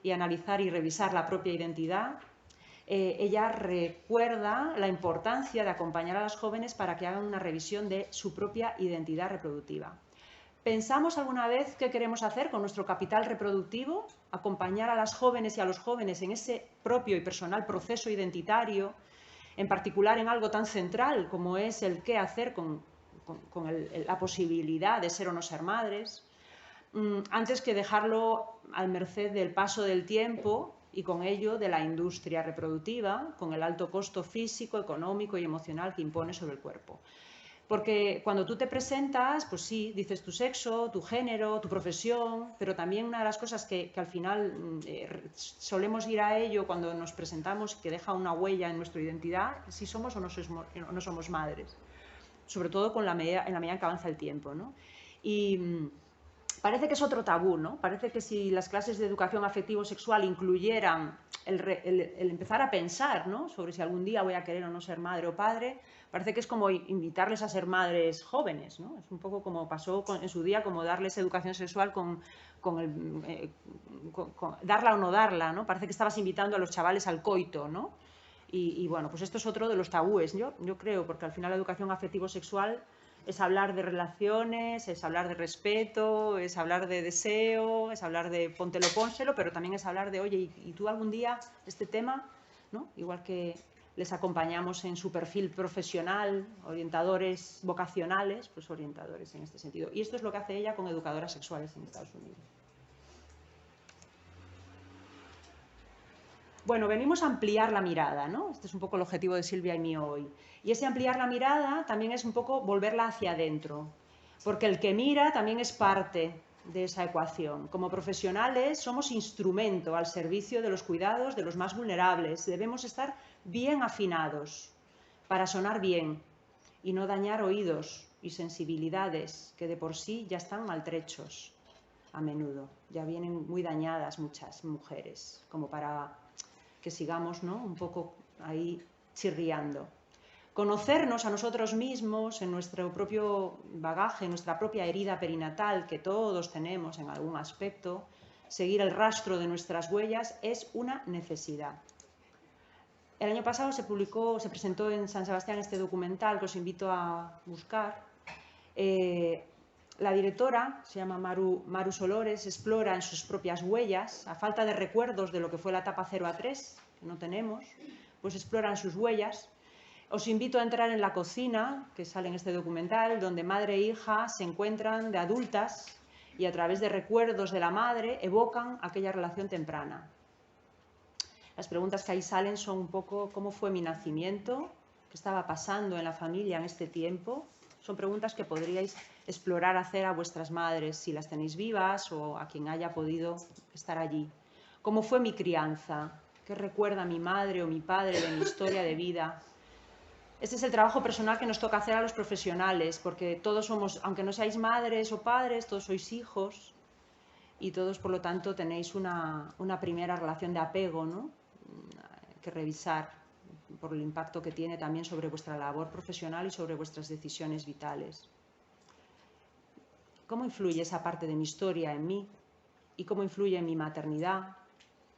y analizar y revisar la propia identidad, ella recuerda la importancia de acompañar a las jóvenes para que hagan una revisión de su propia identidad reproductiva. ¿Pensamos alguna vez qué queremos hacer con nuestro capital reproductivo? Acompañar a las jóvenes y a los jóvenes en ese propio y personal proceso identitario, en particular en algo tan central como es el qué hacer con la posibilidad de ser o no ser madres, antes que dejarlo al merced del paso del tiempo y con ello de la industria reproductiva, con el alto costo físico, económico y emocional que impone sobre el cuerpo. Porque cuando tú te presentas, pues sí, dices tu sexo, tu género, tu profesión, pero también una de las cosas que al final solemos ir a ello cuando nos presentamos, que deja una huella en nuestra identidad, si somos o no somos madres, sobre todo en la medida que avanza el tiempo, ¿no? Y parece que es otro tabú, ¿no? Parece que si las clases de educación afectivo-sexual incluyeran el empezar a pensar, ¿no?, sobre si algún día voy a querer o no ser madre o padre, parece que es como invitarles a ser madres jóvenes, ¿no? Es un poco como pasó en su día, como darles educación sexual con darla o no darla, ¿no? Parece que estabas invitando a los chavales al coito, ¿no? Y bueno, pues esto es otro de los tabúes, yo creo, porque al final la educación afectivo-sexual es hablar de relaciones, es hablar de respeto, es hablar de deseo, es hablar de póntelo, pónselo, pero también es hablar de, oye, ¿y tú algún día este tema, ¿no? Igual que les acompañamos en su perfil profesional, orientadores vocacionales, pues orientadores en este sentido. Y esto es lo que hace ella con educadoras sexuales en Estados Unidos. Bueno, venimos a ampliar la mirada, ¿no? Este es un poco el objetivo de Silvia y mío hoy. Y ese ampliar la mirada también es un poco volverla hacia adentro, porque el que mira también es parte de esa ecuación. Como profesionales somos instrumento al servicio de los cuidados de los más vulnerables. Debemos estar bien afinados para sonar bien y no dañar oídos y sensibilidades que de por sí ya están maltrechos a menudo. Ya vienen muy dañadas muchas mujeres, como para que sigamos, ¿no?, un poco ahí chirriando. Conocernos a nosotros mismos en nuestro propio bagaje, en nuestra propia herida perinatal, que todos tenemos en algún aspecto, seguir el rastro de nuestras huellas es una necesidad. El año pasado se presentó en San Sebastián este documental que os invito a buscar. La directora, se llama Maru Solores, explora en sus propias huellas, a falta de recuerdos de lo que fue la etapa 0 a 3, que no tenemos, pues exploran sus huellas. Os invito a entrar en la cocina, que sale en este documental, donde madre e hija se encuentran de adultas y a través de recuerdos de la madre evocan aquella relación temprana. Las preguntas que ahí salen son un poco cómo fue mi nacimiento, qué estaba pasando en la familia en este tiempo. Son preguntas que podríais explorar, hacer a vuestras madres, si las tenéis vivas o a quien haya podido estar allí. ¿Cómo fue mi crianza? ¿Qué recuerda mi madre o mi padre de mi historia de vida? Este es el trabajo personal que nos toca hacer a los profesionales, porque todos somos, aunque no seáis madres o padres, todos sois hijos y todos, por lo tanto, tenéis una primera relación de apego, ¿no?, que revisar por el impacto que tiene también sobre vuestra labor profesional y sobre vuestras decisiones vitales. ¿Cómo influye esa parte de mi historia en mí? ¿Y cómo influye en mi maternidad?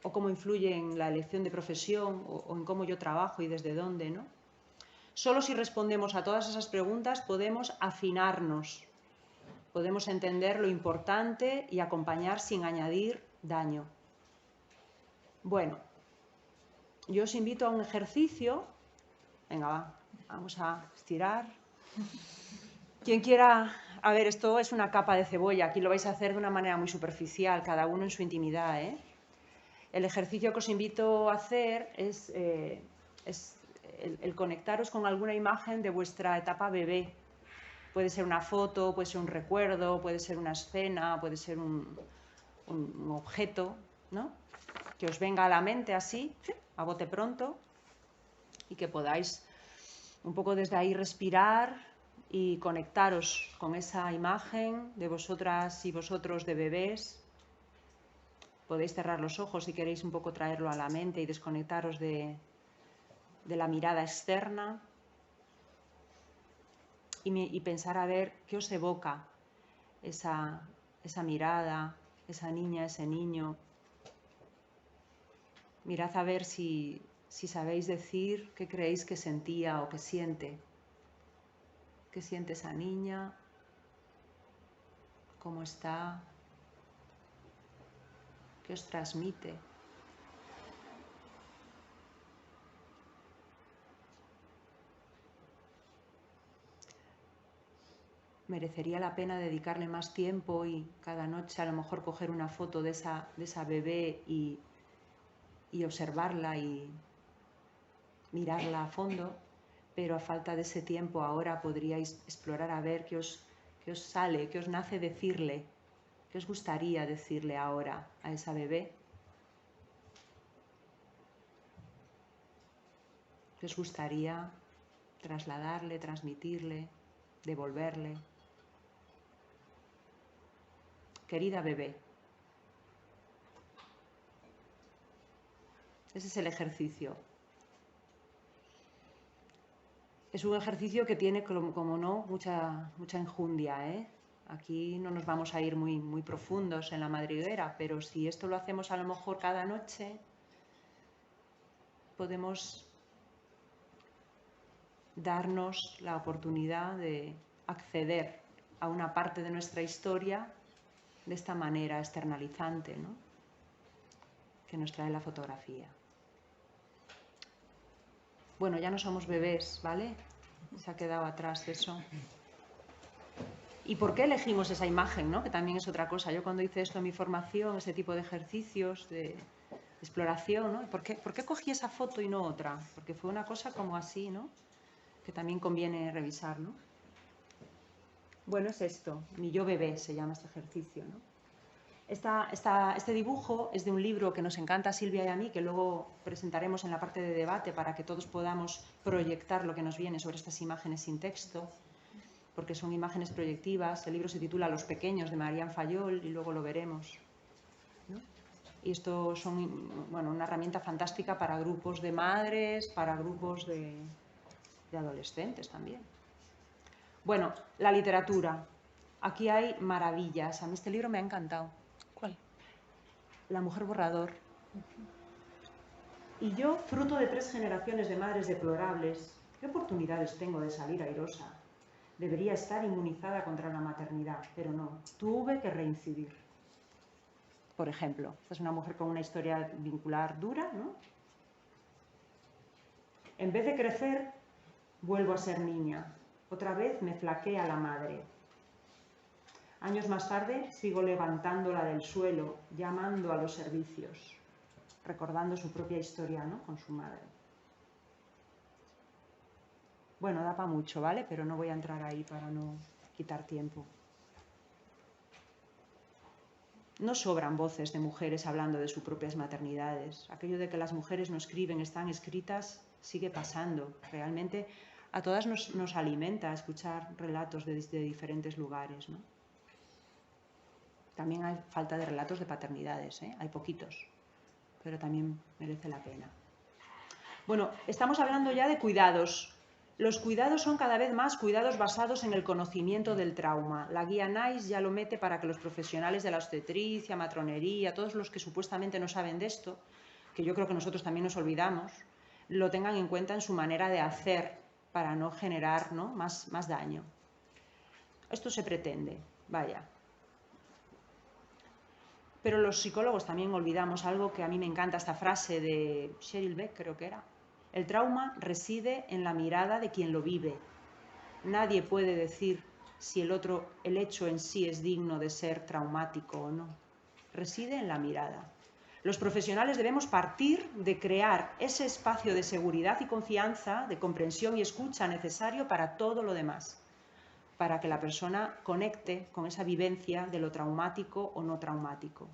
¿O cómo influye en la elección de profesión? ¿O en cómo yo trabajo y desde dónde, ¿no? Solo si respondemos a todas esas preguntas podemos afinarnos, podemos entender lo importante y acompañar sin añadir daño. Bueno, yo os invito a un ejercicio. Venga, va, vamos a estirar. Quien quiera, a ver, esto es una capa de cebolla, aquí lo vais a hacer de una manera muy superficial, cada uno en su intimidad, ¿eh? El ejercicio que os invito a hacer es el conectaros con alguna imagen de vuestra etapa bebé. Puede ser una foto, puede ser un recuerdo, puede ser una escena, puede ser un objeto, ¿no?, que os venga a la mente así, a bote pronto, y que podáis un poco desde ahí respirar y conectaros con esa imagen de vosotras y vosotros de bebés. Podéis cerrar los ojos si queréis un poco traerlo a la mente y desconectaros de la mirada externa y pensar a ver qué os evoca esa mirada, esa niña, ese niño. Mirad a ver si sabéis decir qué creéis que sentía o que siente. ¿Qué siente esa niña? cómo está, qué os transmite. Merecería la pena dedicarle más tiempo y cada noche a lo mejor coger una foto de esa bebé y observarla y mirarla a fondo, pero a falta de ese tiempo ahora podríais explorar a ver qué os sale, qué os nace decirle, qué os gustaría decirle ahora a esa bebé, qué os gustaría trasladarle, transmitirle, devolverle. Querida bebé, ese es el ejercicio. Es un ejercicio que tiene, como no, mucha enjundia, ¿eh? Aquí no nos vamos a ir muy profundos en la madriguera, pero si esto lo hacemos a lo mejor cada noche, podemos darnos la oportunidad de acceder a una parte de nuestra historia de esta manera externalizante, ¿no?, que nos trae la fotografía. Bueno, ya no somos bebés, ¿vale? Se ha quedado atrás eso. ¿Y por qué elegimos esa imagen, ¿no?, que también es otra cosa? Yo cuando hice esto en mi formación, este tipo de ejercicios de exploración, ¿no?, ¿por qué cogí esa foto y no otra? Porque fue una cosa como así, ¿no?, que también conviene revisar, ¿no? Bueno, es esto, mi yo bebé se llama este ejercicio, ¿no? Este dibujo es de un libro que nos encanta a Silvia y a mí, que luego presentaremos en la parte de debate para que todos podamos proyectar lo que nos viene sobre estas imágenes sin texto, porque son imágenes proyectivas. El libro se titula Los pequeños, de Marian Fayol, y luego lo veremos, ¿no? Y esto son, bueno, una herramienta fantástica para grupos de madres, para grupos de adolescentes también. Bueno, la literatura. Aquí hay maravillas. A mí este libro me ha encantado. ¿Cuál? La mujer borrador. Y yo, fruto de 3 generaciones de madres deplorables, ¿qué oportunidades tengo de salir airosa? Debería estar inmunizada contra la maternidad, pero no, tuve que reincidir. Por ejemplo, esta es una mujer con una historia vincular dura, ¿no? En vez de crecer, vuelvo a ser niña. Otra vez me flaquea la madre. Años más tarde sigo levantándola del suelo, llamando a los servicios, recordando su propia historia, ¿no?, con su madre. Bueno, da para mucho, ¿vale? Pero no voy a entrar ahí para no quitar tiempo. No sobran voces de mujeres hablando de sus propias maternidades. Aquello de que las mujeres no escriben, están escritas, sigue pasando. Realmente a todas nos alimenta escuchar relatos de diferentes lugares, ¿no? También hay falta de relatos de paternidades, ¿eh? Hay poquitos, pero también merece la pena. Bueno, estamos hablando ya de cuidados. Los cuidados son cada vez más cuidados basados en el conocimiento del trauma. La guía NICE ya lo mete para que los profesionales de la obstetricia, matronería, todos los que supuestamente no saben de esto, que yo creo que nosotros también nos olvidamos, lo tengan en cuenta en su manera de hacer para no generar, ¿no?, más daño. Esto se pretende, vaya. Pero los psicólogos también olvidamos algo que a mí me encanta, esta frase de Sheryl Beck, creo que era. El trauma reside en la mirada de quien lo vive. Nadie puede decir si el hecho en sí es digno de ser traumático o no. Reside en la mirada. Los profesionales debemos partir de crear ese espacio de seguridad y confianza, de comprensión y escucha necesario para todo lo demás, para que la persona conecte con esa vivencia de lo traumático o no traumático.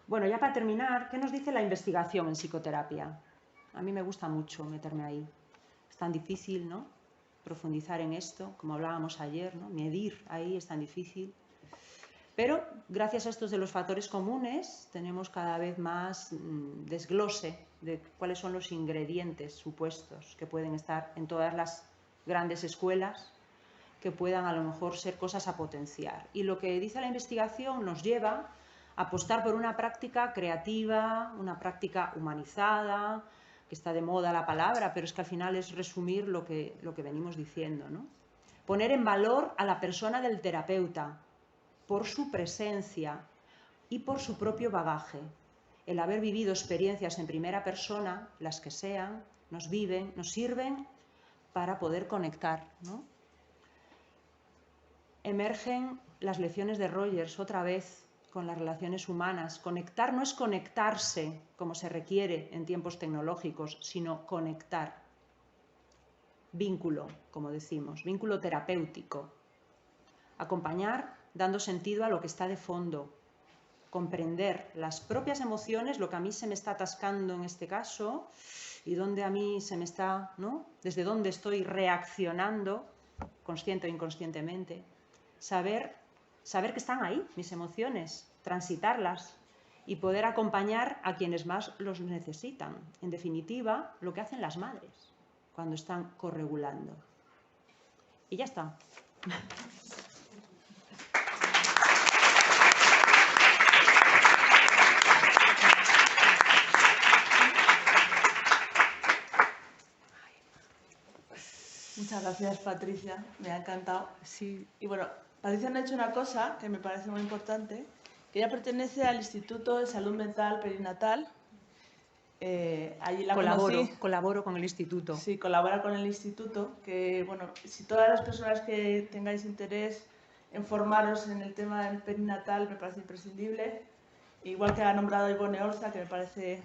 Bueno, ya para terminar, ¿qué nos dice la investigación en psicoterapia? A mí me gusta mucho meterme ahí. Es tan difícil, ¿no?, profundizar en esto, como hablábamos ayer, ¿no?, medir ahí es tan difícil. Pero gracias a estos de los factores comunes tenemos cada vez más desglose de cuáles son los ingredientes supuestos que pueden estar en todas las grandes escuelas, que puedan a lo mejor ser cosas a potenciar. Y lo que dice la investigación nos lleva a apostar por una práctica creativa, una práctica humanizada, que está de moda la palabra, pero es que al final es resumir lo que venimos diciendo, ¿no? Poner en valor a la persona del terapeuta, por su presencia y por su propio bagaje. El haber vivido experiencias en primera persona, las que sean, nos sirven para poder conectar, ¿no? Emergen las lecciones de Rogers otra vez con las relaciones humanas. Conectar no es conectarse como se requiere en tiempos tecnológicos, sino conectar. Vínculo, como decimos, vínculo terapéutico. Acompañar dando sentido a lo que está de fondo. Comprender las propias emociones, lo que a mí se me está atascando en este caso, y dónde a mí se me está, ¿no? Desde dónde estoy reaccionando, consciente o inconscientemente. Saber que están ahí mis emociones, transitarlas y poder acompañar a quienes más los necesitan. En definitiva, lo que hacen las madres cuando están corregulando. Y ya está. Muchas gracias, Patricia. Me ha encantado. Sí. Y bueno, Patricia me ha hecho una cosa que me parece muy importante, que ella pertenece al Instituto de Salud Mental Perinatal. Allí la conocí. Colaboro con el instituto. Sí, colabora con el instituto, que bueno, si todas las personas que tengáis interés en formaros en el tema del perinatal me parece imprescindible. Igual que ha nombrado Ivone Orza, que me parece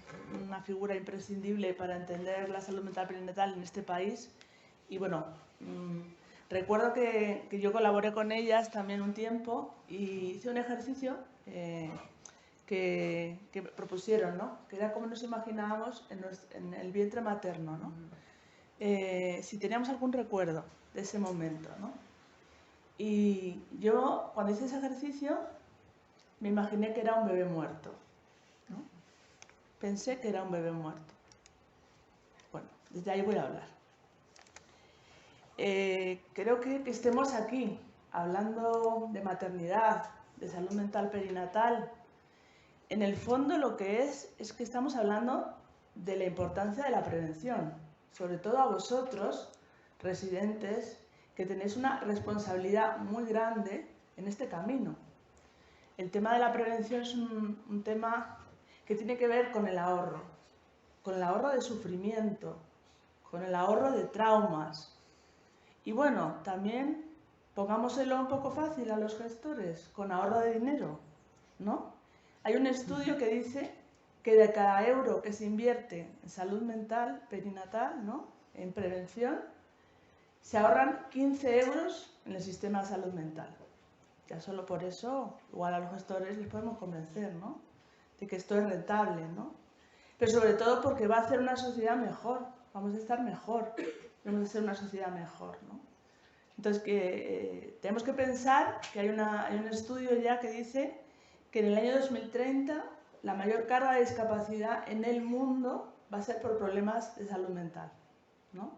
una figura imprescindible para entender la salud mental perinatal en este país. Y bueno, recuerdo que yo colaboré con ellas también un tiempo y hice un ejercicio que propusieron, ¿no? Que era cómo nos imaginábamos en el vientre materno, ¿no? Si teníamos algún recuerdo de ese momento, ¿no? Y yo, cuando hice ese ejercicio, me imaginé que era un bebé muerto, ¿no? Pensé que era un bebé muerto. Bueno, desde ahí voy a hablar. Creo que estemos aquí hablando de maternidad, de salud mental perinatal. En el fondo lo que es que estamos hablando de la importancia de la prevención, sobre todo a vosotros, residentes, que tenéis una responsabilidad muy grande en este camino. El tema de la prevención es un tema que tiene que ver con el ahorro de sufrimiento, con el ahorro de traumas. Y bueno, también pongámoselo un poco fácil a los gestores, con ahorro de dinero, ¿no? Hay un estudio que dice que de cada euro que se invierte en salud mental perinatal, ¿no? En prevención, se ahorran 15 euros en el sistema de salud mental. Ya solo por eso, igual a los gestores les podemos convencer, ¿no? De que esto es rentable, ¿no? Pero sobre todo porque va a hacer una sociedad mejor, vamos a estar mejor, vamos a ser una sociedad mejor, ¿no? Entonces, tenemos que pensar que hay un estudio ya que dice que en el año 2030 la mayor carga de discapacidad en el mundo va a ser por problemas de salud mental, ¿no?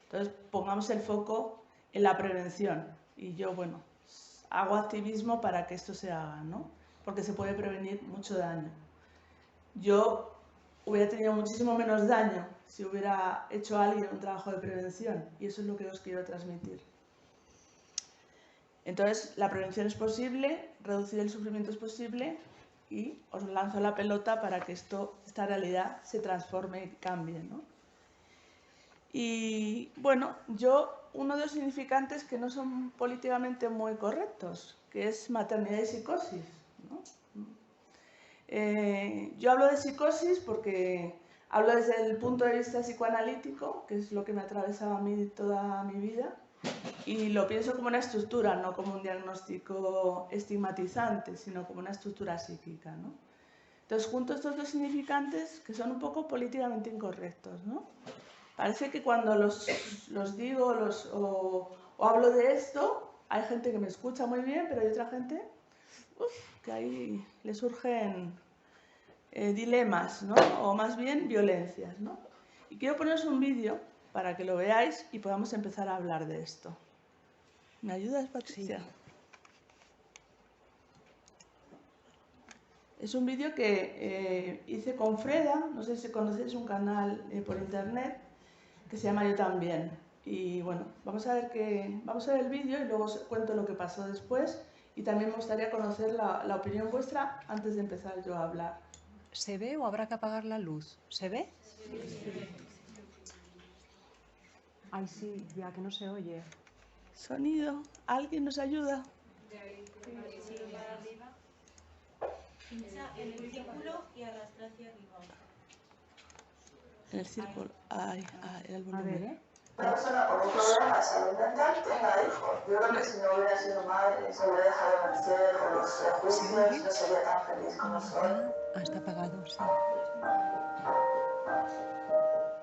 Entonces, pongamos el foco en la prevención. Y yo, bueno, hago activismo para que esto se haga, ¿no? Porque se puede prevenir mucho daño. Yo hubiera tenido muchísimo menos daño si hubiera hecho alguien un trabajo de prevención, y eso es lo que os quiero transmitir. Entonces, la prevención es posible, reducir el sufrimiento es posible, y os lanzo la pelota para que esta realidad se transforme y cambie, ¿no? Y bueno, uno de los significantes que no son políticamente muy correctos, que es maternidad y psicosis, ¿no? Yo hablo de psicosis porque hablo desde el punto de vista psicoanalítico, que es lo que me ha atravesado a mí toda mi vida, y lo pienso como una estructura, no como un diagnóstico estigmatizante, sino como una estructura psíquica, ¿no? Entonces, junto estos dos significantes que son un poco políticamente incorrectos, ¿no? Parece que cuando los digo o hablo de esto, hay gente que me escucha muy bien, pero hay otra gente que ahí le surgen dilemas, ¿no? O más bien violencias, ¿no? Y quiero poneros un vídeo para que lo veáis y podamos empezar a hablar de esto. ¿Me ayudas, Patricia? Sí. Es un vídeo que hice con Freda, no sé si conocéis un canal por internet que se llama Yo También. Y bueno, vamos a ver el vídeo y luego os cuento lo que pasó después Y también me gustaría conocer la opinión vuestra antes de empezar yo a hablar. ¿Se ve o habrá que apagar la luz? ¿Se ve? Sí. Ay, sí, ya que no se oye. Sonido, ¿alguien nos ayuda? Pincha en el círculo y arrastra hacia arriba. En el círculo. Ay, era el A ver, volumen. Una persona con un problema de salud mental tenga hijos. Yo creo que si no hubiera sido madre, se hubiera dejado vencer por los prejuicios, no sería tan feliz como soy. Está apagado, sí.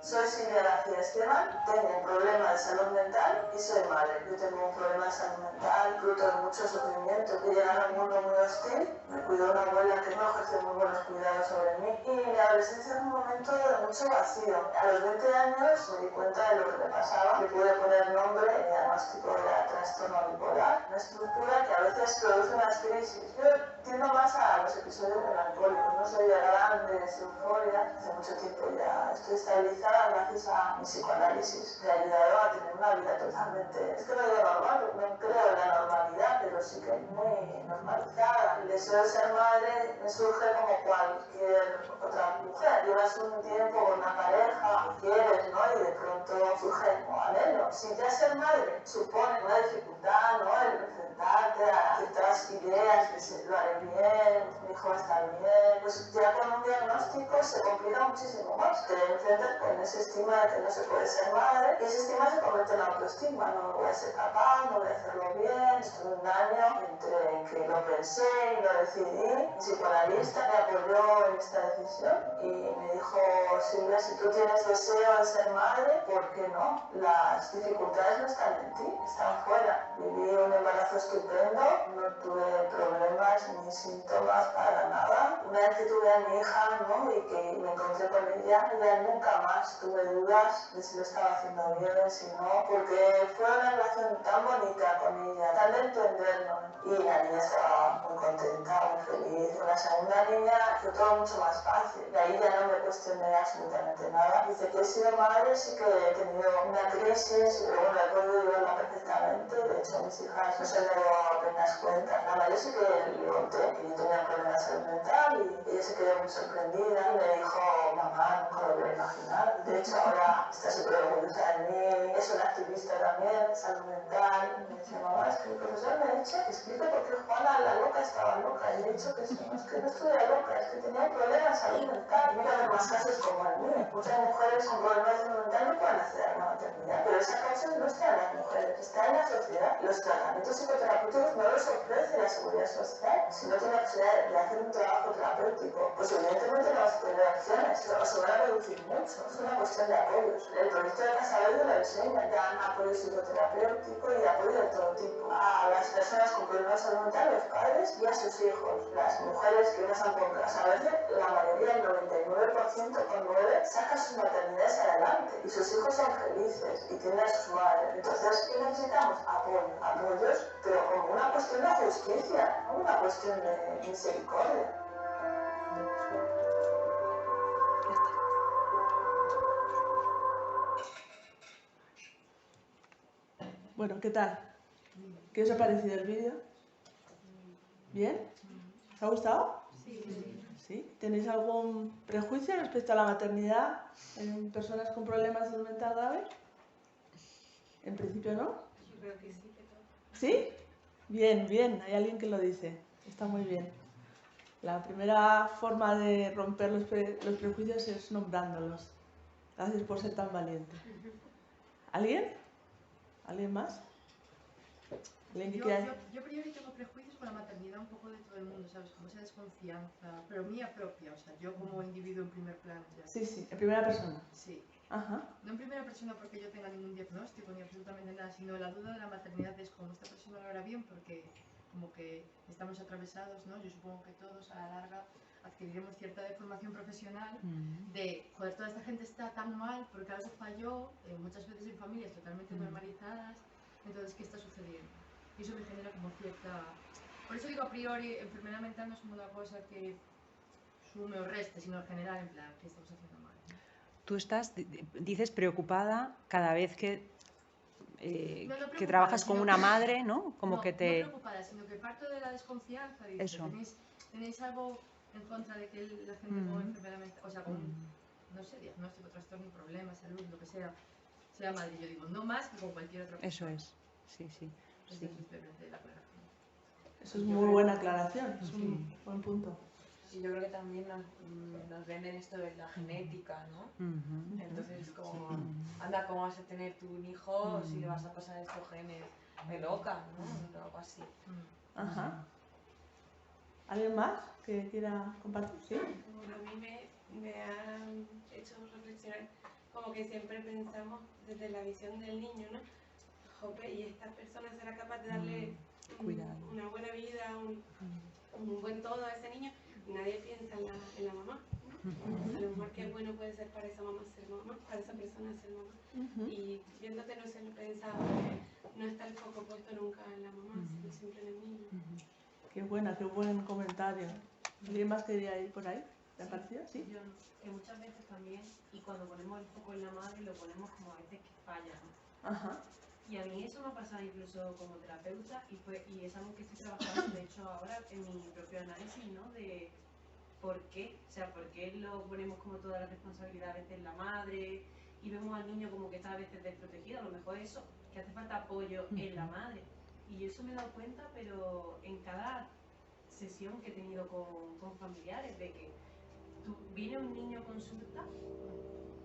Soy Silvia García Esteban, tengo un problema de salud mental y soy madre. Yo tengo un problema de salud mental, fruto de mucho sufrimiento, que llegar a un mundo muy hostil. Me cuidó una abuela que no ejerció muy buenos cuidados sobre mí y mi adolescencia fue un momento de mucho vacío. A los 20 años me di cuenta de lo que me pasaba, le pude poner nombre, mi diagnóstico era trastorno bipolar, una estructura que a veces produce unas crisis. Yo tiendo más a los episodios melancólicos, no soy de grandes euforias, hace mucho tiempo ya estoy estabilizada gracias a mi psicoanálisis. Me ha ayudado a tener una vida totalmente, es que no digo normal, porque no creo en la normalidad, pero sí que muy normalizada. El deseo de ser madre me surge como cualquier otra mujer. Llevas un tiempo con una pareja, quieres, ¿no? Y de pronto surge como anhelo. Si ya ser madre supone una dificultad, ¿no? El enfrentarte a ciertas ideas de si lo haré bien, mi hijo va a estar bien, pues ya con un diagnóstico se complica muchísimo más. Te enfrentas con ese estigma de que no se puede ser madre y ese estigma se convierte en autoestigma. No voy a ser capaz, no voy a hacerlo bien. Estuve un año entre que lo pensé y lo decidí. Mi psicoanalista me apoyó en esta decisión y me dijo: Silvia, si tú tienes deseo de ser madre, ¿por qué no? Las dificultades no están en ti, están fuera. Viví un embarazo estupendo, no tuve problemas ni síntomas para nada. Una vez que tuve a mi hija, ¿no? Y que me encontré con ella, ya nunca más tuve dudas de si lo estaba haciendo bien, si no, porque fue una relación tan bonita con ella, tan de entendernos. Y la niña estaba muy contenta, muy feliz. Con la segunda niña fue todo mucho más fácil. De ahí ya no me cuestioné absolutamente nada. Dice que he sido madre, sí que he tenido una crisis, pero bueno, he podido llevarla perfectamente. De hecho, mis hijas no se han dado apenas cuenta. Nada, yo sí que le conté que yo tenía problemas de salud mental y ella se quedó muy sorprendida y me dijo: mamá, nunca lo hubiera imaginado. De hecho, ahora está súper orgullosa de mí, es una activista también, salud mental. Y me dice: mamá, es que el profesor me ha dicho que explique por qué Juana la loca estaba loca. Y le he dicho que eso, no es que no estuviera loca, es que tenía un problema de salud mental. Mira, haber más casos como el mío. Muchas mujeres con problemas de salud mental no pueden acceder a una maternidad, pero esa causa no está en las mujeres, está en la sociedad. Los tratamientos psicoterapéuticos no los ofrece la seguridad social. Si no tiene posibilidad de hacer un trabajo terapéutico, pues evidentemente no vas a tener opciones, se van a reducir mucho. Es una cuestión de apoyos. El proyecto de Casa Verde lo enseña, dan apoyo psicoterapéutico y apoyo de todo tipo a las personas con problemas de salud mental, los padres y a sus hijos. Las mujeres que nos han con Casa Verde, la mayoría, el 99% con 9, sacan sus maternidades adelante y sus hijos son felices y tienen a sus madres. Entonces, ¿qué necesitamos? Apoyos, pero como una cuestión de justicia, no una cuestión de misericordia. Bueno, ¿qué tal? ¿Qué os ha parecido el vídeo? ¿Bien? ¿Os ha gustado? ¿Sí? ¿Tenéis algún prejuicio respecto a la maternidad en personas con problemas de salud mental grave? En principio no. Yo creo que sí. ¿Sí? Bien, bien, hay alguien que lo dice. Está muy bien. La primera forma de romper los prejuicios es nombrándolos. Gracias por ser tan valiente. ¿Alguien? ¿Alguien más? ¿Alguien que quiera? Yo a priori tengo prejuicios con la maternidad un poco de todo el mundo, ¿sabes? Como esa desconfianza, pero mía propia, o sea, yo como individuo en primer plano. Ya. Sí, en primera persona. Sí. Ajá. No en primera persona porque yo tenga ningún diagnóstico ni absolutamente nada, sino la duda de la maternidad es como esta persona lo hará bien porque como que estamos atravesados, ¿no? Yo supongo que todos a la larga adquiriremos cierta deformación profesional de, joder, toda esta gente está tan mal porque algo falló, muchas veces en familias totalmente normalizadas, entonces, ¿qué está sucediendo? Y eso me genera como cierta... Por eso digo, a priori, enfermedad mental no es como una cosa que sume o reste, sino en general, en plan, ¿qué estamos haciendo mal? Tú estás, dices, preocupada cada vez que No que preocupada, trabajas con sino una que- madre, ¿no? Como no, que no te... preocupada, sino que parto de la desconfianza. Dice, Eso. ¿tenéis algo en contra de que la gente con enfermedad mental, o sea, con un, no sé, diagnóstico, trastorno, problema, salud, lo que sea madre? Yo digo, no más que con cualquier otra Eso persona. es, sí, sí. Eso sí. es simplemente la aclaración. Eso es muy buena aclaración, es un buen punto. Sí, yo creo que también nos venden esto de la genética, ¿no? Entonces es como, anda, ¿cómo vas a tener tú un hijo si le vas a pasar estos genes? De loca, ¿no? Algo así. Ajá. ¿Alguien más que quiera compartir? ¿Sí? Bueno, a mí me ha hecho reflexionar, como que siempre pensamos desde la visión del niño, ¿no? Jope, y esta persona será capaz de darle una buena vida, un buen todo a ese niño. Nadie piensa en la mamá, ¿no? A lo mejor qué bueno puede ser para esa mamá ser mamá, para esa persona ser mamá. Y viéndote, no sé, lo pensaba, que no está el foco puesto nunca en la mamá, sino siempre en el niño. Qué buen comentario. ¿Alguien más quería ir por ahí? ¿Te ha parecido? ¿Sí? Yo no, que muchas veces también, y cuando ponemos el foco en la madre, lo ponemos como a veces que falla, ¿no? Ajá. Y a mí eso me ha pasado incluso como terapeuta y es algo que estoy trabajando, de hecho, ahora en mi propio análisis, ¿no? De por qué, o sea, por qué lo ponemos como toda la responsabilidad a veces en la madre y vemos al niño como que está a veces desprotegido, a lo mejor eso, que hace falta apoyo en la madre. Y eso me he dado cuenta, pero en cada sesión que he tenido con familiares, de que viene un niño a consulta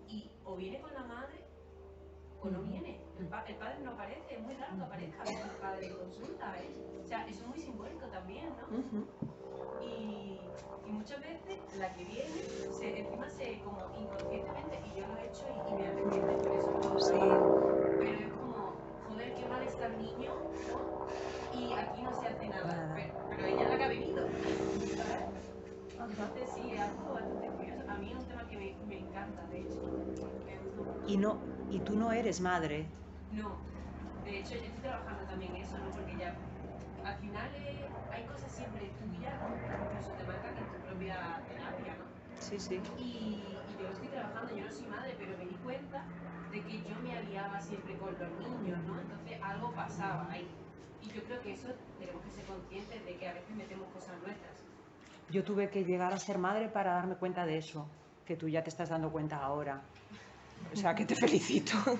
y o viene con la madre o no viene. El padre no aparece, es muy raro que aparezca el padre en consulta, ¿eh? O sea, eso es muy simbólico también, ¿no? Y muchas veces la que viene, encima como inconscientemente, y yo lo he hecho y me arrepiento, por eso lo hago, pero es como, joder, qué mal está el niño, ¿no? Y aquí no se hace nada, pero ella es la que ha venido, ¿sabes? Entonces sí, es algo bastante curioso. A mí es un tema que me encanta, de hecho. Y tú no eres madre. No, de hecho yo estoy trabajando también eso, ¿no? Porque ya al final hay cosas siempre tuyas, incluso te marcan en tu propia terapia, ¿no? Sí, sí. Y yo lo estoy trabajando, yo no soy madre, pero me di cuenta de que yo me aliaba siempre con los niños, ¿no? Entonces algo pasaba ahí. Y yo creo que eso tenemos que ser conscientes de que a veces metemos cosas nuestras. Yo tuve que llegar a ser madre para darme cuenta de eso, que tú ya te estás dando cuenta ahora. O sea, que te felicito. Bueno,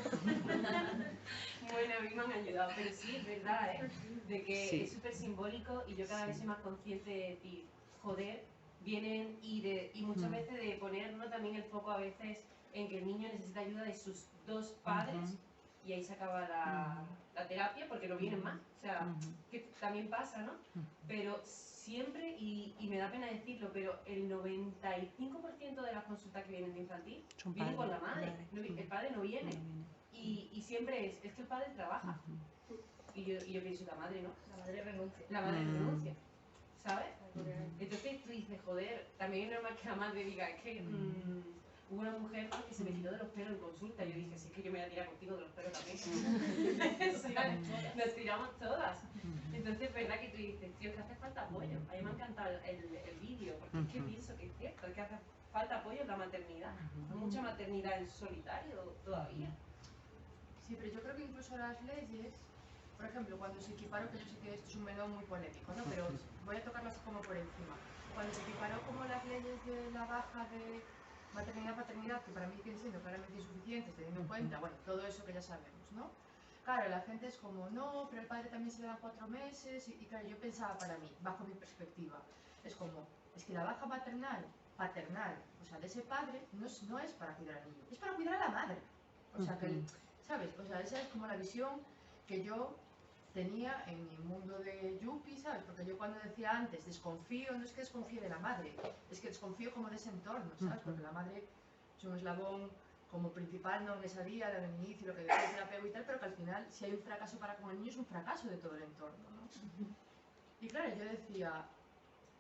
a mí me han ayudado, pero sí, es verdad, ¿eh? De que es súper simbólico y yo cada vez soy más consciente de decir, joder, vienen y muchas veces de poner, ¿no? También el foco a veces en que el niño necesita ayuda de sus dos padres y ahí se acaba la terapia porque no vienen más. O sea, que también pasa, ¿no? Pero siempre, y me da pena decirlo, pero el 95% de las consultas que vienen de infantil vienen con la madre. El padre no viene. Y siempre es que el padre trabaja. Y yo pienso, la madre no. La madre renuncia. La madre renuncia. ¿Sabes? Entonces tú dices, joder, también es normal que la madre diga, es que hubo una mujer, ¿no?, que se me tiró de los pelos en consulta. Yo dije, sí, es que yo me voy a tirar contigo de los pelos también. ¿Sabes? Nos tiramos todas. Entonces es verdad que tú dices, tío, es que hace falta apoyo. A mí me ha encantado el vídeo, porque es que pienso que es cierto, es que hace falta apoyo en la maternidad. Hay mucha maternidad en solitario todavía. Sí, pero yo creo que incluso las leyes, por ejemplo, cuando se equiparó, que yo sé que esto es un melón muy polémico, ¿no? Pero voy a tocarlo así como por encima. Cuando se equiparó como las leyes de la baja de maternidad-paternidad, que para mí siguen siendo claramente insuficientes, teniendo en cuenta, bueno, todo eso que ya sabemos, ¿no? Claro, la gente es como, no, pero el padre también se le da 4 meses, y claro, yo pensaba para mí, bajo mi perspectiva, es como, es que la baja paternal, o sea, de ese padre, no es para cuidar al niño, es para cuidar a la madre. O sea, que, ¿sabes? O sea, esa es como la visión que yo tenía en mi mundo de Yuppie, ¿sabes? Porque yo cuando decía antes, desconfío, no es que desconfíe de la madre, es que desconfío como de ese entorno, ¿sabes? Porque la madre es un eslabón como principal, no en esa vía, del inicio, lo que decía el terapeuta y tal, pero que al final, si hay un fracaso para con el niño, es un fracaso de todo el entorno, ¿no? Y claro, yo decía,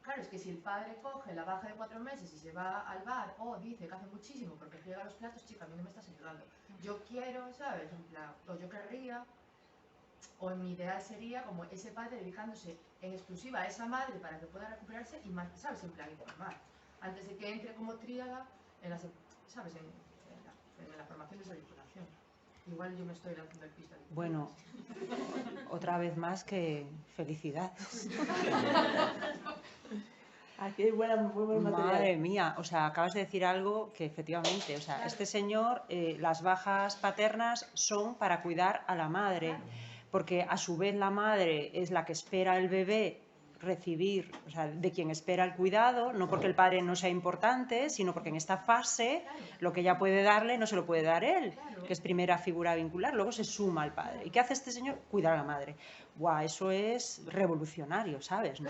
claro, es que si el padre coge la baja de 4 meses y se va al bar o dice que hace muchísimo porque friega los platos, chica, a mí no me estás ayudando. Yo quiero, ¿sabes? En plan, o yo querría, o en mi ideal sería como ese padre dedicándose en exclusiva a esa madre para que pueda recuperarse y más, ¿sabes? En plan informar. Antes de que entre como tríada en las, ¿sabes? En la formación de esa vinculación. Igual yo me estoy lanzando el piso. Bueno, otra vez más que felicidades. Aquí hay muy buen material. Madre mía, o sea, acabas de decir algo que efectivamente, o sea, este señor, las bajas paternas son para cuidar a la madre, porque a su vez la madre es la que espera el bebé recibir, o sea, de quien espera el cuidado, no porque el padre no sea importante, sino porque en esta fase lo que ella puede darle no se lo puede dar él, que es primera figura vincular, luego se suma al padre. ¿Y qué hace este señor? Cuidar a la madre. Guau, eso es revolucionario, ¿sabes? ¿No?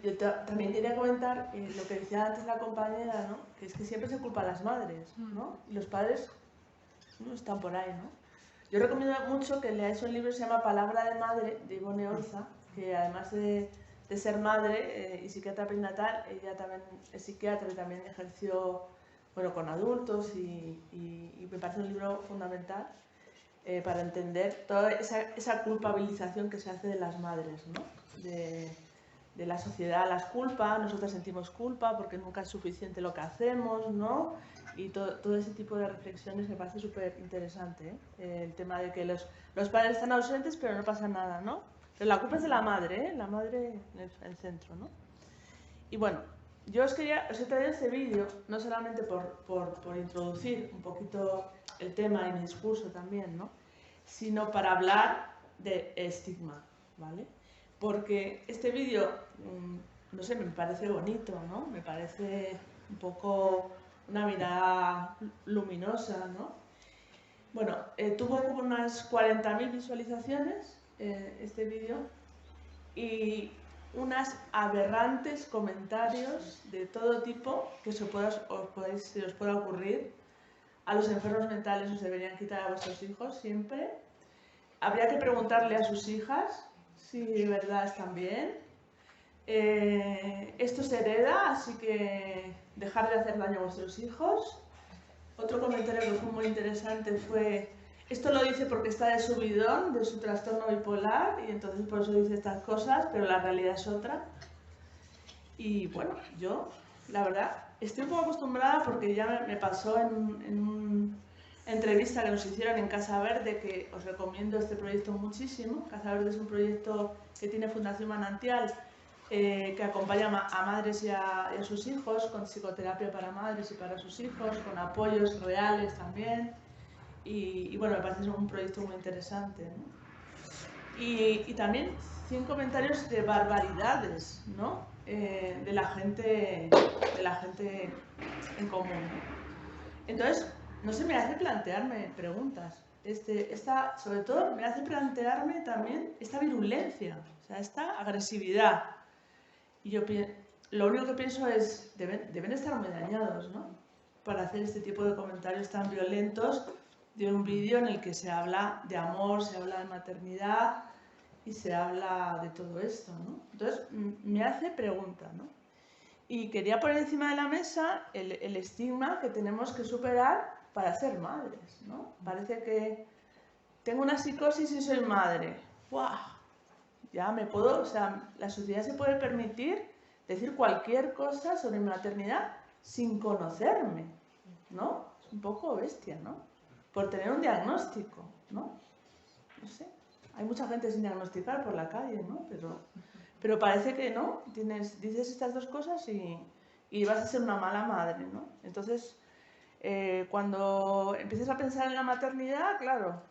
Yo también quería comentar lo que decía antes la compañera, ¿no? Que es que siempre se culpa a las madres, ¿no? Y los padres no están por ahí, ¿no? Yo recomiendo mucho que leáis un libro que se llama Palabra de Madre, de Ivone Olza, que además de ser madre y psiquiatra perinatal, ella también es psiquiatra y también ejerció, bueno, con adultos y me parece un libro fundamental para entender toda esa culpabilización que se hace de las madres, ¿no? De la sociedad las culpa, nosotras sentimos culpa porque nunca es suficiente lo que hacemos, ¿no? Y todo ese tipo de reflexiones me parece súper interesante, ¿eh? El tema de que los padres están ausentes pero no pasa nada, ¿no? Pero la culpa es de la madre, ¿eh? La madre en el centro, ¿no? Y bueno, yo os he traído este vídeo no solamente por introducir un poquito el tema y mi discurso también, ¿no? Sino para hablar de estigma, ¿vale? Porque este vídeo, no sé, me parece bonito, ¿no? Me parece un poco una mirada luminosa, ¿no? Bueno, tuvo como unas 40.000 visualizaciones este vídeo y unas aberrantes comentarios de todo tipo que se os pueda ocurrir. A los enfermos mentales os deberían quitar a vuestros hijos siempre. Habría que preguntarle a sus hijas si de verdad están bien. Esto se hereda, así que dejar de hacer daño a vuestros hijos. Otro comentario que fue muy interesante fue: esto lo dice porque está de subidón, de su trastorno bipolar, y entonces por eso dice estas cosas, pero la realidad es otra. Y bueno, yo, la verdad, estoy un poco acostumbrada porque ya me pasó en una entrevista que nos hicieron en Casa Verde, que os recomiendo este proyecto muchísimo. Casa Verde es un proyecto que tiene Fundación Manantial, que acompaña a madres y a sus hijos con psicoterapia para madres y para sus hijos, con apoyos reales también. Y bueno, me parece un proyecto muy interesante, ¿no? Y también 100 comentarios de barbaridades, ¿no? De la gente en común. Entonces, no sé, me hace plantearme preguntas. Sobre todo me hace plantearme también esta virulencia, o sea, esta agresividad. Y yo lo único que pienso es, deben estar muy dañados, ¿no? Para hacer este tipo de comentarios tan violentos de un vídeo en el que se habla de amor, se habla de maternidad y se habla de todo esto, ¿no? Entonces, me hace pregunta, ¿no? Y quería poner encima de la mesa el estigma que tenemos que superar para ser madres, ¿no? Parece que tengo una psicosis y soy madre. ¡Buah! Ya o sea, la sociedad se puede permitir decir cualquier cosa sobre mi maternidad sin conocerme, ¿no? Es un poco bestia, ¿no? Por tener un diagnóstico, ¿no? No sé. Hay mucha gente sin diagnosticar por la calle, ¿no? Pero parece que no. Dices estas dos cosas y vas a ser una mala madre, ¿no? Entonces, cuando empiezas a pensar en la maternidad, claro,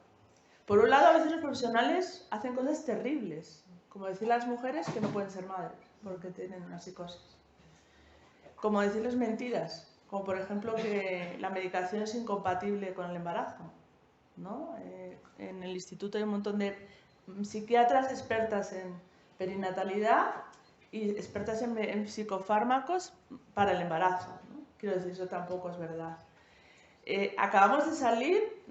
por un lado a veces los profesionales hacen cosas terribles, como decir a las mujeres que no pueden ser madres porque tienen una psicosis. Como decirles mentiras, como por ejemplo que la medicación es incompatible con el embarazo, ¿no? En el instituto hay un montón de psiquiatras expertas en perinatalidad y expertas en psicofármacos para el embarazo, ¿no? Quiero decir, eso tampoco es verdad. Acabamos de salir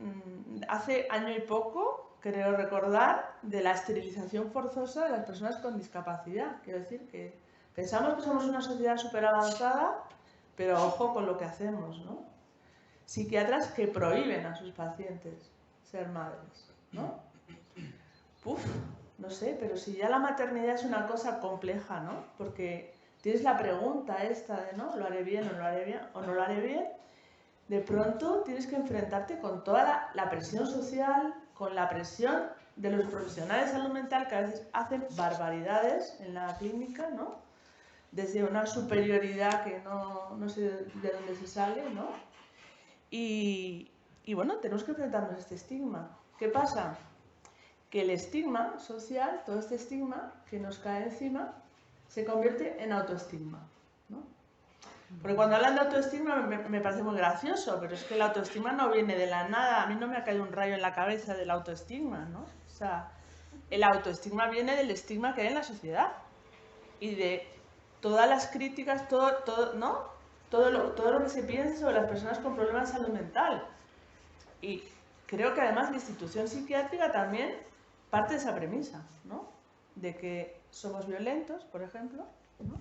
hace año y poco, creo recordar, de la esterilización forzosa de las personas con discapacidad. Quiero decir que pensamos que somos una sociedad súper avanzada, pero ojo con lo que hacemos, ¿no? Psiquiatras que prohíben a sus pacientes ser madres, ¿no? Uf, no sé, pero si ya la maternidad es una cosa compleja, ¿no? Porque tienes la pregunta esta de, ¿no? ¿Lo haré bien o no lo haré bien? de pronto tienes que enfrentarte con toda la presión social, con la presión de los profesionales de salud mental que a veces hacen barbaridades en la clínica, ¿no? Desde una superioridad que no sé de dónde se sale, ¿no? Y bueno, tenemos que enfrentarnos a este estigma. ¿Qué pasa? Que el estigma social, todo este estigma que nos cae encima, se convierte en autoestigma, ¿no? Porque cuando hablan de autoestigma me parece muy gracioso, pero es que la autoestima no viene de la nada. A mí no me ha caído un rayo en la cabeza del autoestigma, ¿no? O sea, el autoestigma viene del estigma que hay en la sociedad y de todas las críticas, ¿no? Todo lo que se piensa sobre las personas con problemas de salud mental. Y creo que además la institución psiquiátrica también parte de esa premisa, ¿no? De que somos violentos, por ejemplo, ¿no?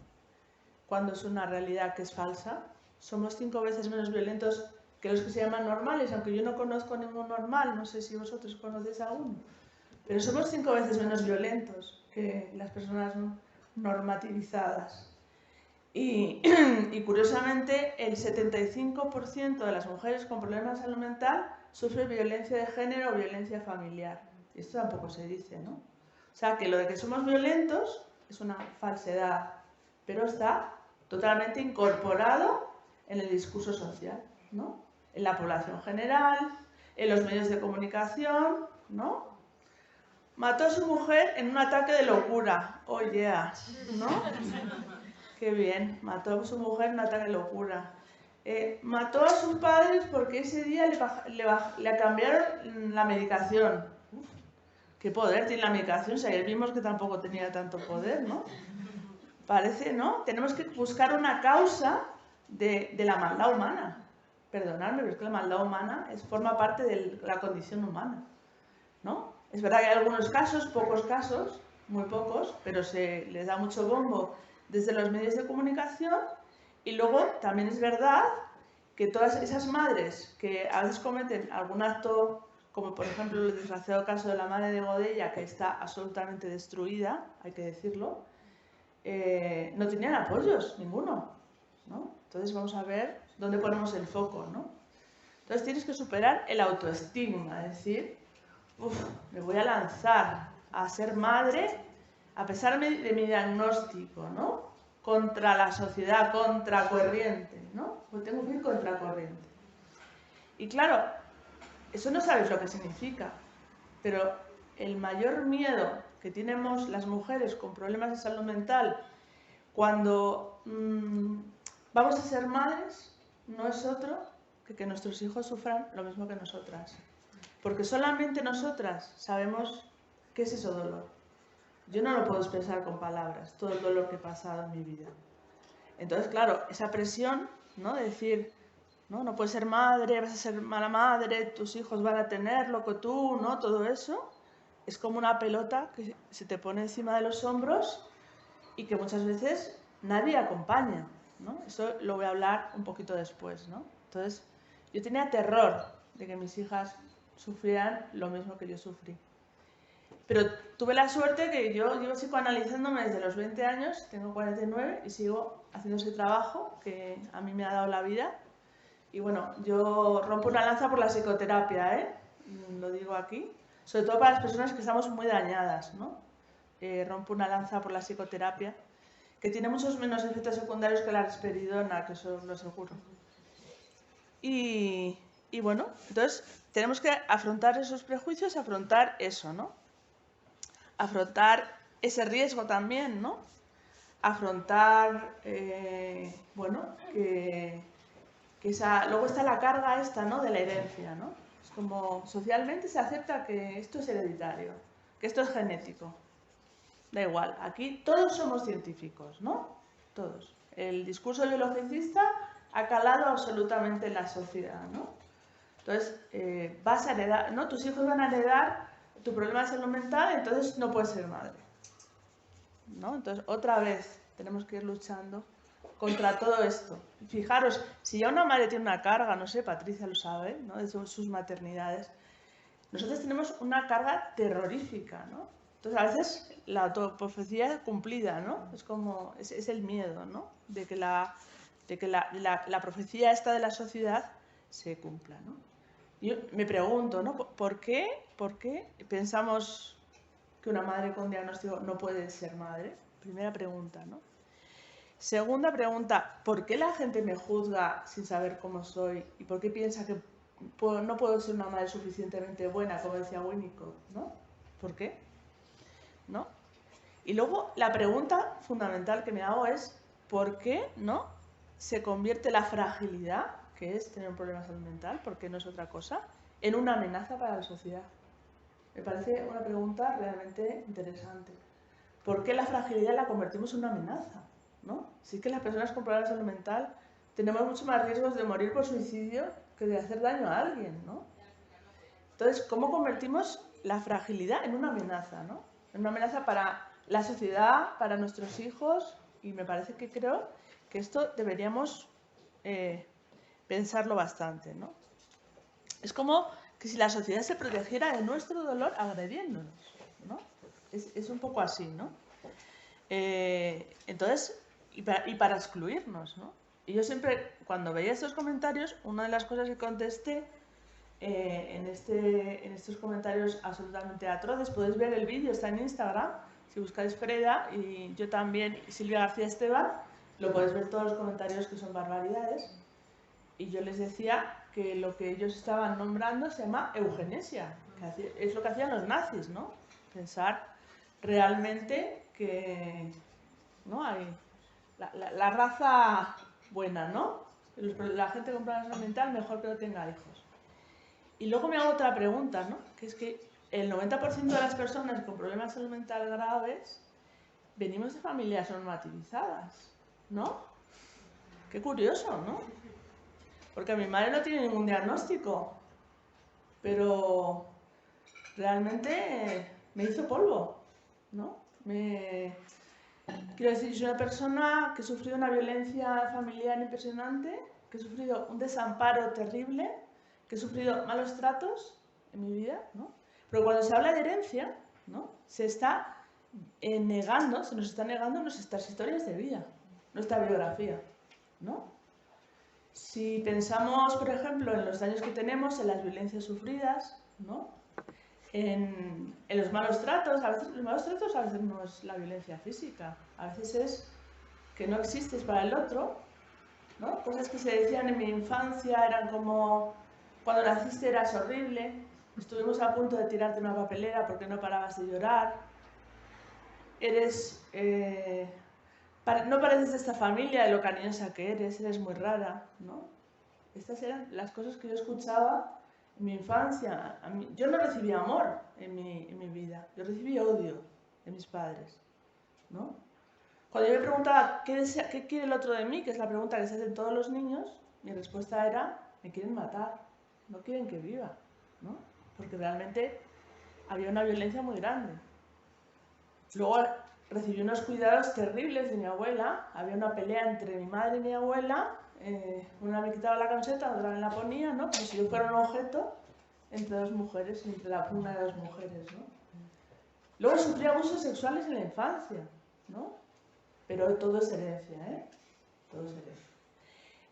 Cuando es una realidad que es falsa. Somos 5 veces menos violentos que los que se llaman normales, aunque yo no conozco ningún normal, no sé si vosotros conocéis alguno, pero somos 5 veces menos violentos que las personas normativizadas. Y curiosamente, el 75% de las mujeres con problemas de salud mental sufren violencia de género o violencia familiar. Esto tampoco se dice, ¿no? O sea, que lo de que somos violentos es una falsedad, pero está totalmente incorporado en el discurso social, ¿no? En la población general, en los medios de comunicación, ¿no? Mató a su mujer en un ataque de locura. Oh, yeah, ¿no? Qué bien, mató a su mujer en un ataque de locura. Mató a sus padres porque ese día le cambiaron la medicación. Uf, ¿qué poder tiene la medicación? Si ayer vimos que tampoco tenía tanto poder, ¿no? Parece, ¿no? Tenemos que buscar una causa de la maldad humana. Perdonadme, pero es que la maldad humana forma parte de la condición humana, ¿no? Es verdad que hay algunos casos, pocos casos, muy pocos, pero se les da mucho bombo desde los medios de comunicación. Y luego también es verdad que todas esas madres que a veces cometen algún acto, como por ejemplo el desgraciado caso de la madre de Godella, que está absolutamente destruida, hay que decirlo, no tenían apoyos, ninguno, ¿no? Entonces vamos a ver dónde ponemos el foco, ¿no? Entonces tienes que superar el autoestigma, es decir, me voy a lanzar a ser madre a pesar de mi diagnóstico, ¿no? Contra la sociedad, contracorriente, ¿no? Pues tengo que ir contracorriente. Y claro, eso no sabes lo que significa, pero el mayor miedo que tenemos las mujeres con problemas de salud mental cuando vamos a ser madres no es otro que nuestros hijos sufran lo mismo que nosotras. Porque solamente nosotras sabemos qué es ese dolor. Yo no lo puedo expresar con palabras, todo el dolor que he pasado en mi vida. Entonces, claro, esa presión, ¿no? De decir, no puedes ser madre, vas a ser mala madre, tus hijos van a tener lo que tú, ¿no? Todo eso es como una pelota que se te pone encima de los hombros y que muchas veces nadie acompaña, ¿no? Eso lo voy a hablar un poquito después, ¿no? Entonces, yo tenía terror de que mis hijas sufrieran lo mismo que yo sufrí. Pero tuve la suerte que yo llevo psicoanalizándome desde los 20 años, tengo 49 y sigo haciendo ese trabajo que a mí me ha dado la vida. Y bueno, yo rompo una lanza por la psicoterapia, lo digo aquí, sobre todo para las personas que estamos muy dañadas, ¿no? Rompo una lanza por la psicoterapia, que tiene muchos menos efectos secundarios que la risperidona, que eso lo aseguro. Y bueno, entonces tenemos que afrontar esos prejuicios, afrontar eso, ¿no? Afrontar ese riesgo también, ¿no? Afrontar, bueno, luego está la carga esta, ¿no? De la herencia, ¿no? Es como socialmente se acepta que esto es hereditario, que esto es genético. Da igual, aquí todos somos científicos, ¿no? Todos. El discurso biologicista ha calado absolutamente en la sociedad, ¿no? Entonces, vas a heredar, ¿no? Tus hijos van a heredar tu problema de salud mental, entonces no puedes ser madre, ¿no? Entonces, otra vez tenemos que ir luchando contra todo esto. Fijaros, si ya una madre tiene una carga, no sé, Patricia lo sabe, ¿no? De sus maternidades, nosotros tenemos una carga terrorífica, ¿no? Entonces, a veces la autoprofecía es cumplida, ¿no? Es como, es el miedo, ¿no? De que la profecía esta de la sociedad se cumpla, ¿no? Yo me pregunto, ¿no? ¿Por qué pensamos que una madre con diagnóstico no puede ser madre? Primera pregunta, ¿no? Segunda pregunta, ¿por qué la gente me juzga sin saber cómo soy? ¿Y por qué piensa que no puedo ser una madre suficientemente buena, como decía Winnicott, ¿no? ¿Por qué? ¿No? Y luego la pregunta fundamental que me hago es, ¿por qué no se convierte la fragilidad, que es tener un problema de salud mental, porque no es otra cosa, en una amenaza para la sociedad? Me parece una pregunta realmente interesante. ¿Por qué la fragilidad la convertimos en una amenaza? ¿No? Sí que las personas con problemas de salud mental tenemos mucho más riesgos de morir por suicidio que de hacer daño a alguien, ¿no? Entonces, ¿cómo convertimos la fragilidad en una amenaza, ¿no? En una amenaza para la sociedad, para nuestros hijos, y me parece que creo que esto deberíamos pensarlo bastante, ¿no? Es como que si la sociedad se protegiera de nuestro dolor agrediéndonos, ¿no? Es un poco así, ¿no? Entonces, y para excluirnos, ¿no? Y yo siempre, cuando veía estos comentarios, una de las cosas que contesté en estos comentarios absolutamente atroces, podéis ver el vídeo, está en Instagram, si buscáis Freda y yo también, Silvia García Esteban, lo podéis ver todos los comentarios que son barbaridades. Y yo les decía que lo que ellos estaban nombrando se llama eugenesia, que es lo que hacían los nazis, ¿no? Pensar realmente que no hay la raza buena, ¿no? La gente con problemas mental mejor que no tenga hijos. Y luego me hago otra pregunta, ¿no? Que es que el 90% de las personas con problemas de salud mental graves venimos de familias normativizadas, ¿no? Qué curioso, ¿no? Porque mi madre no tiene ningún diagnóstico, pero realmente me hizo polvo, ¿no? Quiero decir, soy una persona que he sufrido una violencia familiar impresionante, que he sufrido un desamparo terrible, que he sufrido malos tratos en mi vida, ¿no? Pero cuando se habla de herencia, ¿no? Se está negando, se nos está negando nuestras historias de vida, nuestra biografía, ¿no? Si pensamos, por ejemplo, en los daños que tenemos, en las violencias sufridas, ¿no? En los malos tratos, a veces los malos tratos a veces no es la violencia física, a veces es que no existes para el otro, ¿no? Cosas que se decían en mi infancia eran como, cuando naciste eras horrible, estuvimos a punto de tirarte una papelera porque no parabas de llorar, no pareces de esta familia, de lo cariñosa que eres muy rara, ¿no? Estas eran las cosas que yo escuchaba en mi infancia. Yo no recibí amor en mi vida, yo recibí odio de mis padres, ¿no? Cuando yo me preguntaba qué quiere el otro de mí, que es la pregunta que se hacen todos los niños, mi respuesta era, me quieren matar, no quieren que viva, ¿no? Porque realmente había una violencia muy grande. Luego recibí unos cuidados terribles de mi abuela, había una pelea entre mi madre y mi abuela, una me quitaba la camiseta, otra me la ponía, ¿no? Como si yo fuera un objeto entre dos mujeres, entre la pugna de dos mujeres, ¿no? Luego sufrí abusos sexuales en la infancia, ¿no? Pero todo es herencia, ¿eh? Todo es herencia.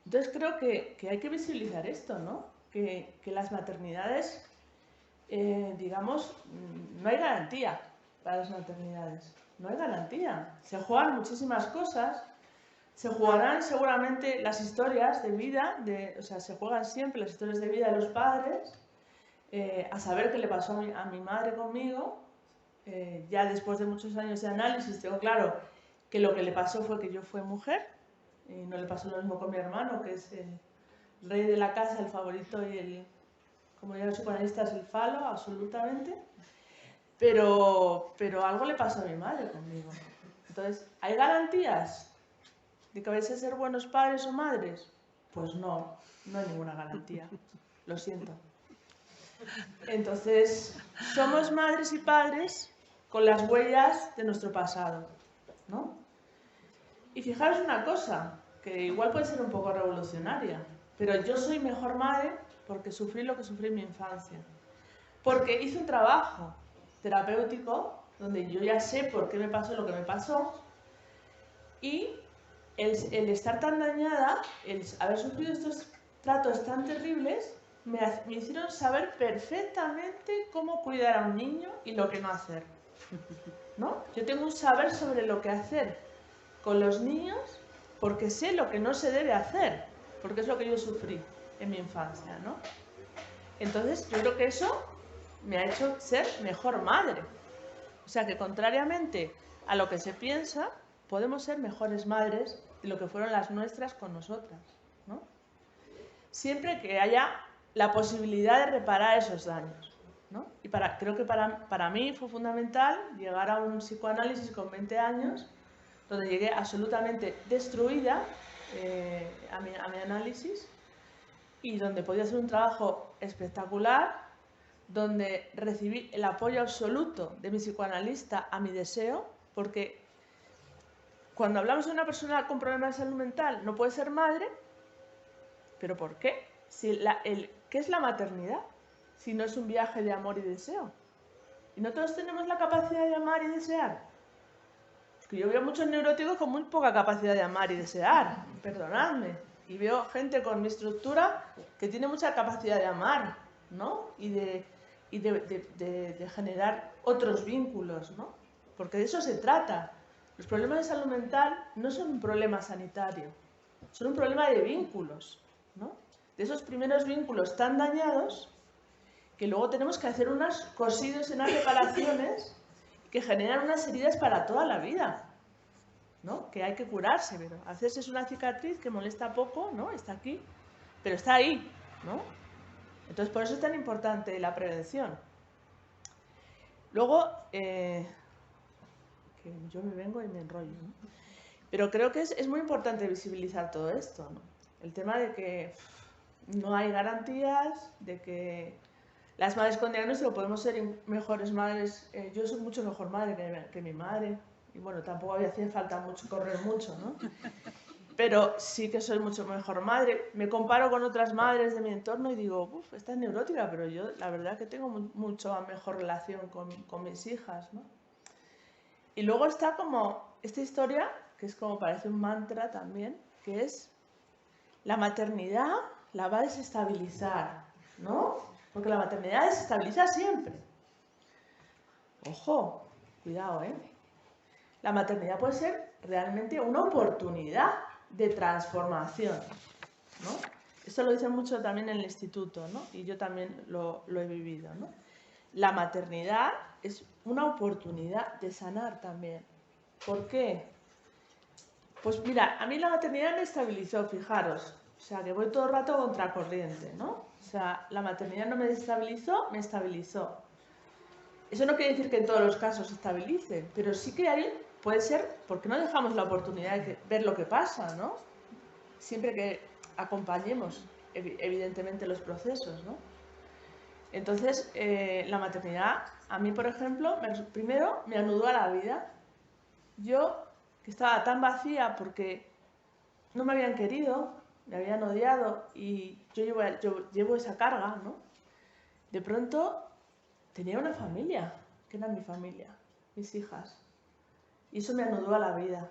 Entonces creo que hay que visibilizar esto, ¿no? Que las maternidades, digamos, no hay garantía para las maternidades, no hay garantía. Se juegan muchísimas cosas. Se jugarán seguramente las historias de vida, o sea, se juegan siempre las historias de vida de los padres, a saber qué le pasó a mi madre conmigo. Ya después de muchos años de análisis tengo claro que lo que le pasó fue que yo fui mujer, y no le pasó lo mismo con mi hermano, que es el rey de la casa, el favorito y como ya los psicoanalistas, el falo, absolutamente. Pero algo le pasó a mi madre conmigo. Entonces, ¿hay garantías de que vais a ser buenos padres o madres? Pues no hay ninguna garantía, lo siento. Entonces, somos madres y padres con las huellas de nuestro pasado, ¿no? Y fijaros una cosa, que igual puede ser un poco revolucionaria, pero yo soy mejor madre porque sufrí lo que sufrí en mi infancia. Porque hice un trabajo terapéutico donde yo ya sé por qué me pasó lo que me pasó, y el estar tan dañada, el haber sufrido estos tratos tan terribles me hicieron saber perfectamente cómo cuidar a un niño y lo que no hacer, ¿no? Yo tengo un saber sobre lo que hacer con los niños porque sé lo que no se debe hacer, porque es lo que yo sufrí en mi infancia, ¿no? Entonces, yo creo que eso me ha hecho ser mejor madre. O sea que, contrariamente a lo que se piensa, podemos ser mejores madres de lo que fueron las nuestras con nosotras, ¿no? Siempre que haya la posibilidad de reparar esos daños, ¿no? Y creo que para mí fue fundamental llegar a un psicoanálisis con 20 años, donde llegué absolutamente destruida a mi análisis y donde podía hacer un trabajo espectacular, donde recibí el apoyo absoluto de mi psicoanalista a mi deseo, porque cuando hablamos de una persona con problemas de salud mental no puede ser madre, ¿pero por qué? ¿Qué es la maternidad? Si no es un viaje de amor y deseo. ¿Y no todos tenemos la capacidad de amar y desear? Porque yo veo muchos neuróticos con muy poca capacidad de amar y desear, perdonadme. Y veo gente con mi estructura que tiene mucha capacidad de amar, ¿no? Y de generar otros vínculos, ¿no? Porque de eso se trata. Los problemas de salud mental no son un problema sanitario, son un problema de vínculos, ¿no? De esos primeros vínculos tan dañados que luego tenemos que hacer unos cosidos, unas reparaciones que generan unas heridas para toda la vida, ¿no? Que hay que curarse, pero a veces es una cicatriz que molesta poco, ¿no? Está aquí, pero está ahí, ¿no? Entonces, por eso es tan importante la prevención. Luego, que yo me vengo y me enrollo, ¿no? Pero creo que es muy importante visibilizar todo esto, ¿no? El tema de que no hay garantías, de que las madres con diagnóstico podemos ser mejores madres. Yo soy mucho mejor madre que mi madre, y bueno, tampoco hacía falta correr mucho, ¿no? Pero sí que soy mucho mejor madre. Me comparo con otras madres de mi entorno y digo, uff, esta es neurótica, pero yo la verdad que tengo mucho mejor relación con mis hijas, ¿no? Y luego está como esta historia, que es como parece un mantra también, que es la maternidad la va a desestabilizar, ¿no? Porque la maternidad desestabiliza siempre. Ojo, cuidado, ¿eh? La maternidad puede ser realmente una oportunidad de transformación, ¿no? Esto lo dicen mucho también en el instituto, ¿no? Y yo también lo he vivido, ¿no? La maternidad es una oportunidad de sanar también. ¿Por qué? Pues mira, a mí la maternidad me estabilizó, fijaros. O sea, que voy todo el rato contracorriente, ¿no? O sea, la maternidad no me desestabilizó, me estabilizó. Eso no quiere decir que en todos los casos se estabilice, pero sí que puede ser, porque no dejamos la oportunidad de ver lo que pasa, ¿no? Siempre que acompañemos, evidentemente, los procesos, ¿no? Entonces, la maternidad, a mí, por ejemplo, primero me anudó a la vida. Yo, que estaba tan vacía porque no me habían querido, me habían odiado y yo llevo esa carga, ¿no? De pronto tenía una familia, que era mi familia, mis hijas. Y eso me anudó a la vida.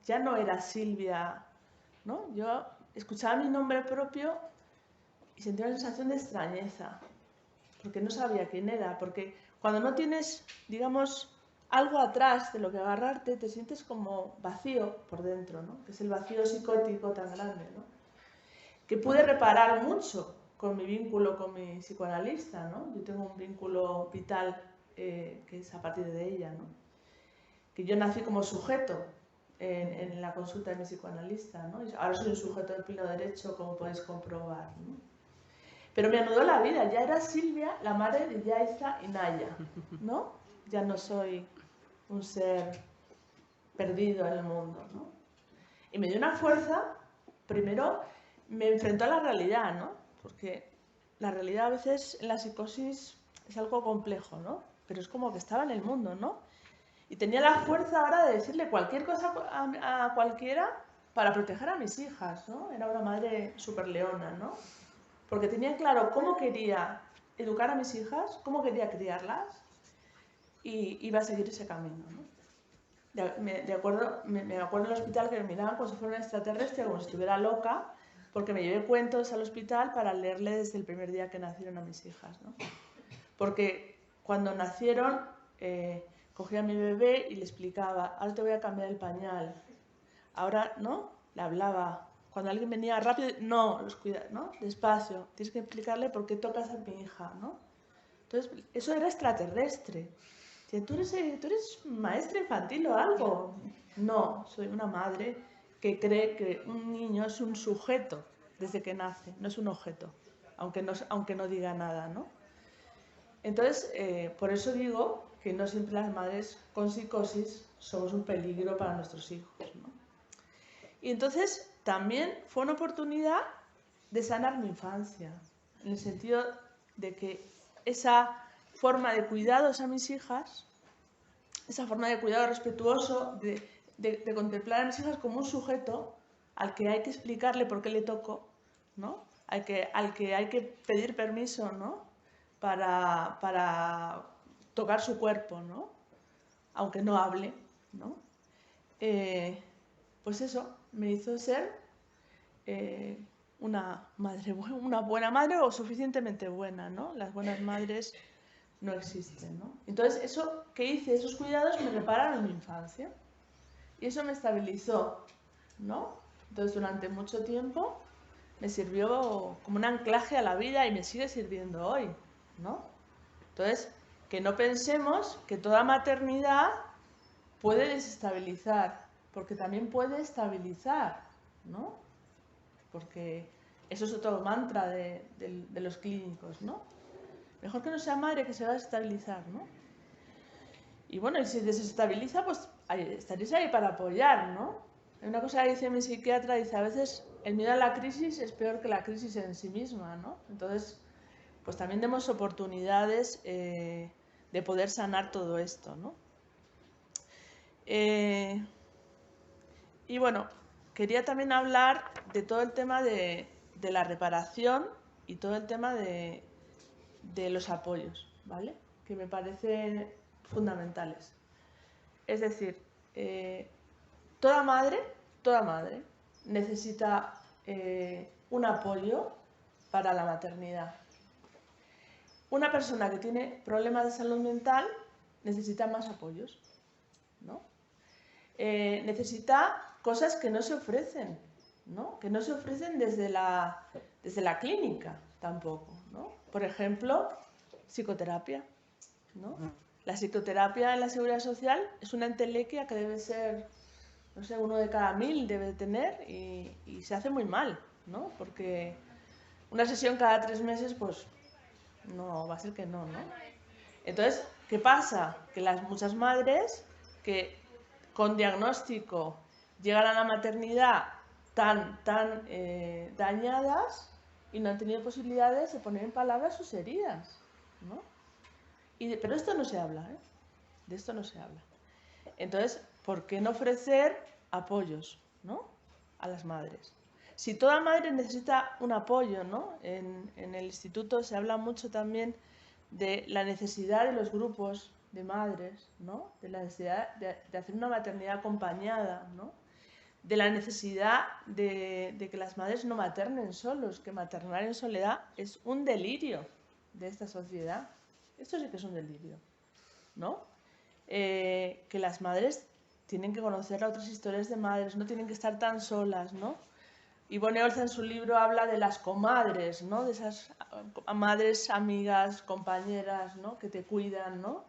Ya no era Silvia, ¿no? Yo escuchaba mi nombre propio y sentía una sensación de extrañeza, porque no sabía quién era, porque cuando no tienes, digamos, algo atrás de lo que agarrarte, te sientes como vacío por dentro, ¿no? Que es el vacío psicótico tan grande, ¿no? Que pude reparar mucho con mi vínculo con mi psicoanalista, ¿no? Yo tengo un vínculo vital que es a partir de ella, ¿no? Que yo nací como sujeto en la consulta de mi psicoanalista, ¿no? Y ahora soy un sujeto del pleno derecho, como podéis comprobar, ¿no? Pero me anudó la vida, ya era Silvia, la madre de Yaiza y Naya, ¿no? Ya no soy un ser perdido en el mundo, ¿no? Y me dio una fuerza, primero me enfrentó a la realidad, ¿no? Porque la realidad a veces en la psicosis es algo complejo, ¿no? Pero es como que estaba en el mundo, ¿no? Y tenía la fuerza ahora de decirle cualquier cosa a cualquiera para proteger a mis hijas, ¿no? Era una madre súper leona, ¿no? Porque tenía claro cómo quería educar a mis hijas, cómo quería criarlas y iba a seguir ese camino, ¿no? Me acuerdo en el hospital que me miraban como si fuera una extraterrestre, como si estuviera loca, porque me llevé cuentos al hospital para leerle desde el primer día que nacieron a mis hijas, ¿no? Porque cuando nacieron cogía a mi bebé y le explicaba, ahora te voy a cambiar el pañal, ahora, ¿no? Le hablaba. Cuando alguien venía rápido, no, los cuida, ¿no? Despacio, tienes que explicarle por qué tocas a mi hija, ¿no? Entonces, eso era extraterrestre. ¿Tú eres maestra infantil o algo? No, soy una madre que cree que un niño es un sujeto desde que nace, no es un objeto, aunque no diga nada, ¿no? Entonces, por eso digo que no siempre las madres con psicosis somos un peligro para nuestros hijos, ¿no? Y entonces también fue una oportunidad de sanar mi infancia, en el sentido de que esa forma de cuidados a mis hijas, esa forma de cuidado respetuoso, de contemplar a mis hijas como un sujeto al que hay que explicarle por qué le toco, ¿no? Al que hay que pedir permiso, ¿no? Para tocar su cuerpo, ¿no? Aunque no hable, ¿no? Pues eso me hizo ser una buena madre o suficientemente buena, ¿no? Las buenas madres no existen, ¿no? Entonces, eso que hice, esos cuidados me repararon mi infancia y eso me estabilizó, ¿no? Entonces, durante mucho tiempo me sirvió como un anclaje a la vida y me sigue sirviendo hoy, ¿no? Entonces, que no pensemos que toda maternidad puede desestabilizar, porque también puede estabilizar, ¿no? Porque eso es otro mantra de los clínicos, ¿no? Mejor que no sea madre que se va a desestabilizar, ¿no? Y bueno, y si desestabiliza, pues estaréis ahí para apoyar, ¿no? Hay una cosa que dice mi psiquiatra, dice, a veces el miedo a la crisis es peor que la crisis en sí misma, ¿no? Entonces, pues también demos oportunidades de poder sanar todo esto, ¿no? Y bueno, quería también hablar de todo el tema de la reparación y todo el tema de los apoyos, ¿vale? Que me parecen fundamentales. Es decir, toda madre necesita un apoyo para la maternidad. Una persona que tiene problemas de salud mental necesita más apoyos, ¿no? Necesita cosas que no se ofrecen, ¿no? Que no se ofrecen desde la clínica tampoco, ¿no? Por ejemplo, psicoterapia, ¿no? La psicoterapia en la Seguridad Social es una entelequia que debe ser, no sé, 1 de cada 1000 debe tener y se hace muy mal, ¿no? Porque una sesión cada 3 meses, pues no, va a ser que no, ¿no? Entonces, ¿qué pasa? Que muchas madres que con diagnóstico llegan a la maternidad tan dañadas y no han tenido posibilidades de poner en palabras sus heridas, ¿no? Pero esto no se habla, ¿eh? De esto no se habla. Entonces, ¿por qué no ofrecer apoyos, ¿no? A las madres? Si toda madre necesita un apoyo, ¿no? En el instituto se habla mucho también de la necesidad de los grupos de madres, ¿no? De la necesidad de hacer una maternidad acompañada, ¿no? De la necesidad de que las madres no maternen solos, que maternar en soledad es un delirio de esta sociedad. Esto sí que es un delirio, ¿no? Que las madres tienen que conocer otras historias de madres, no tienen que estar tan solas, ¿no? Ivone Olza en su libro habla de las comadres, ¿no? De esas madres, amigas, compañeras, ¿no? Que te cuidan, ¿no?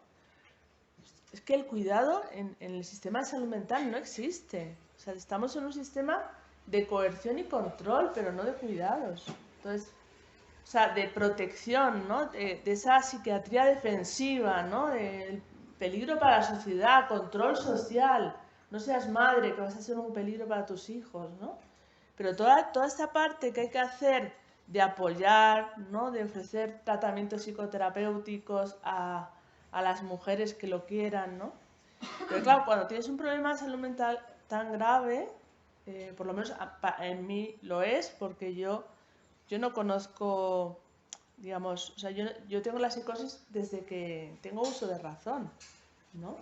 Es que el cuidado en el sistema de salud mental no existe. O sea, estamos en un sistema de coerción y control, pero no de cuidados. Entonces, o sea, de protección, ¿no? De esa psiquiatría defensiva, ¿no? El peligro para la sociedad, control social. No seas madre, que vas a ser un peligro para tus hijos, ¿no? Pero toda esta parte que hay que hacer de apoyar, ¿no? De ofrecer tratamientos psicoterapéuticos a las mujeres que lo quieran, ¿no? Pero claro, cuando tienes un problema de salud mental tan grave, por lo menos en mí lo es, porque yo no conozco, digamos, o sea, yo tengo la psicosis desde que tengo uso de razón, ¿no?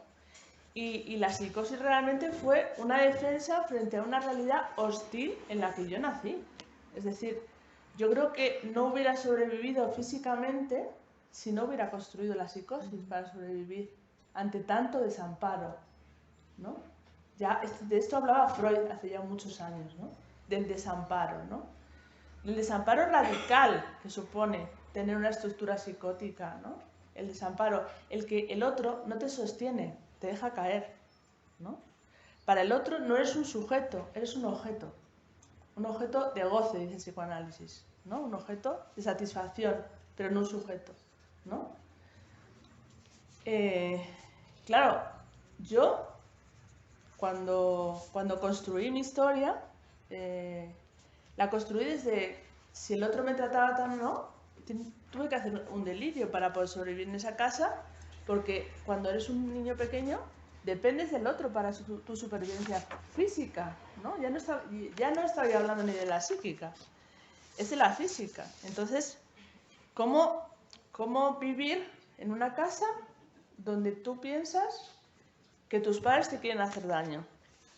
Y la psicosis realmente fue una defensa frente a una realidad hostil en la que yo nací, Es decir, yo creo que no hubiera sobrevivido físicamente si no hubiera construido la psicosis para sobrevivir ante tanto desamparo, ¿no? Ya, de esto hablaba Freud hace ya muchos años, ¿no? Del desamparo, ¿no? El desamparo radical que supone tener una estructura psicótica, ¿no? El desamparo, el que el otro no te sostiene, te deja caer, ¿no? Para el otro no eres un sujeto, eres un objeto de goce, dice el psicoanálisis, ¿no? Un objeto de satisfacción, pero no un sujeto, ¿no? Claro, yo cuando construí mi historia, la construí desde, si el otro me trataba tan no, tuve que hacer un delirio para poder sobrevivir en esa casa, porque cuando eres un niño pequeño, dependes del otro para tu supervivencia física, ¿no? Ya no estaba hablando ni de la psíquica, es de la física. Entonces, ¿cómo vivir en una casa donde tú piensas que tus padres te quieren hacer daño?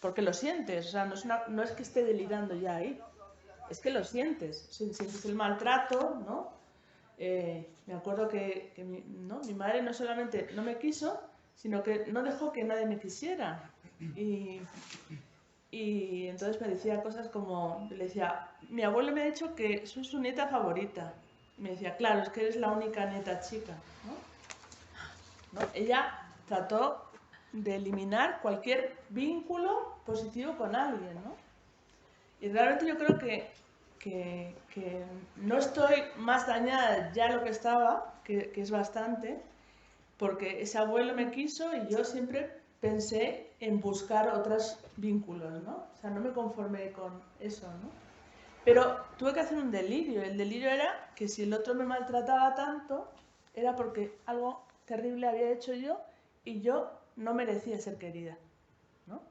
Porque lo sientes, o sea, no es que esté delirando ya ahí, es que lo sientes, sientes el maltrato, ¿no? Me acuerdo que mi madre no solamente no me quiso, sino que no dejó que nadie me quisiera. Y entonces me decía cosas como, le decía, mi abuelo me ha dicho que soy su nieta favorita. Y me decía, claro, es que eres la única nieta chica, ¿no? Ella trató de eliminar cualquier vínculo positivo con alguien, ¿no? Y realmente yo creo que no estoy más dañada ya de lo que estaba, que es bastante, porque ese abuelo me quiso y yo siempre pensé en buscar otros vínculos, ¿no? O sea, no me conformé con eso, ¿no? Pero tuve que hacer un delirio. El delirio era que si el otro me maltrataba tanto, era porque algo terrible había hecho yo y yo no merecía ser querida, ¿no?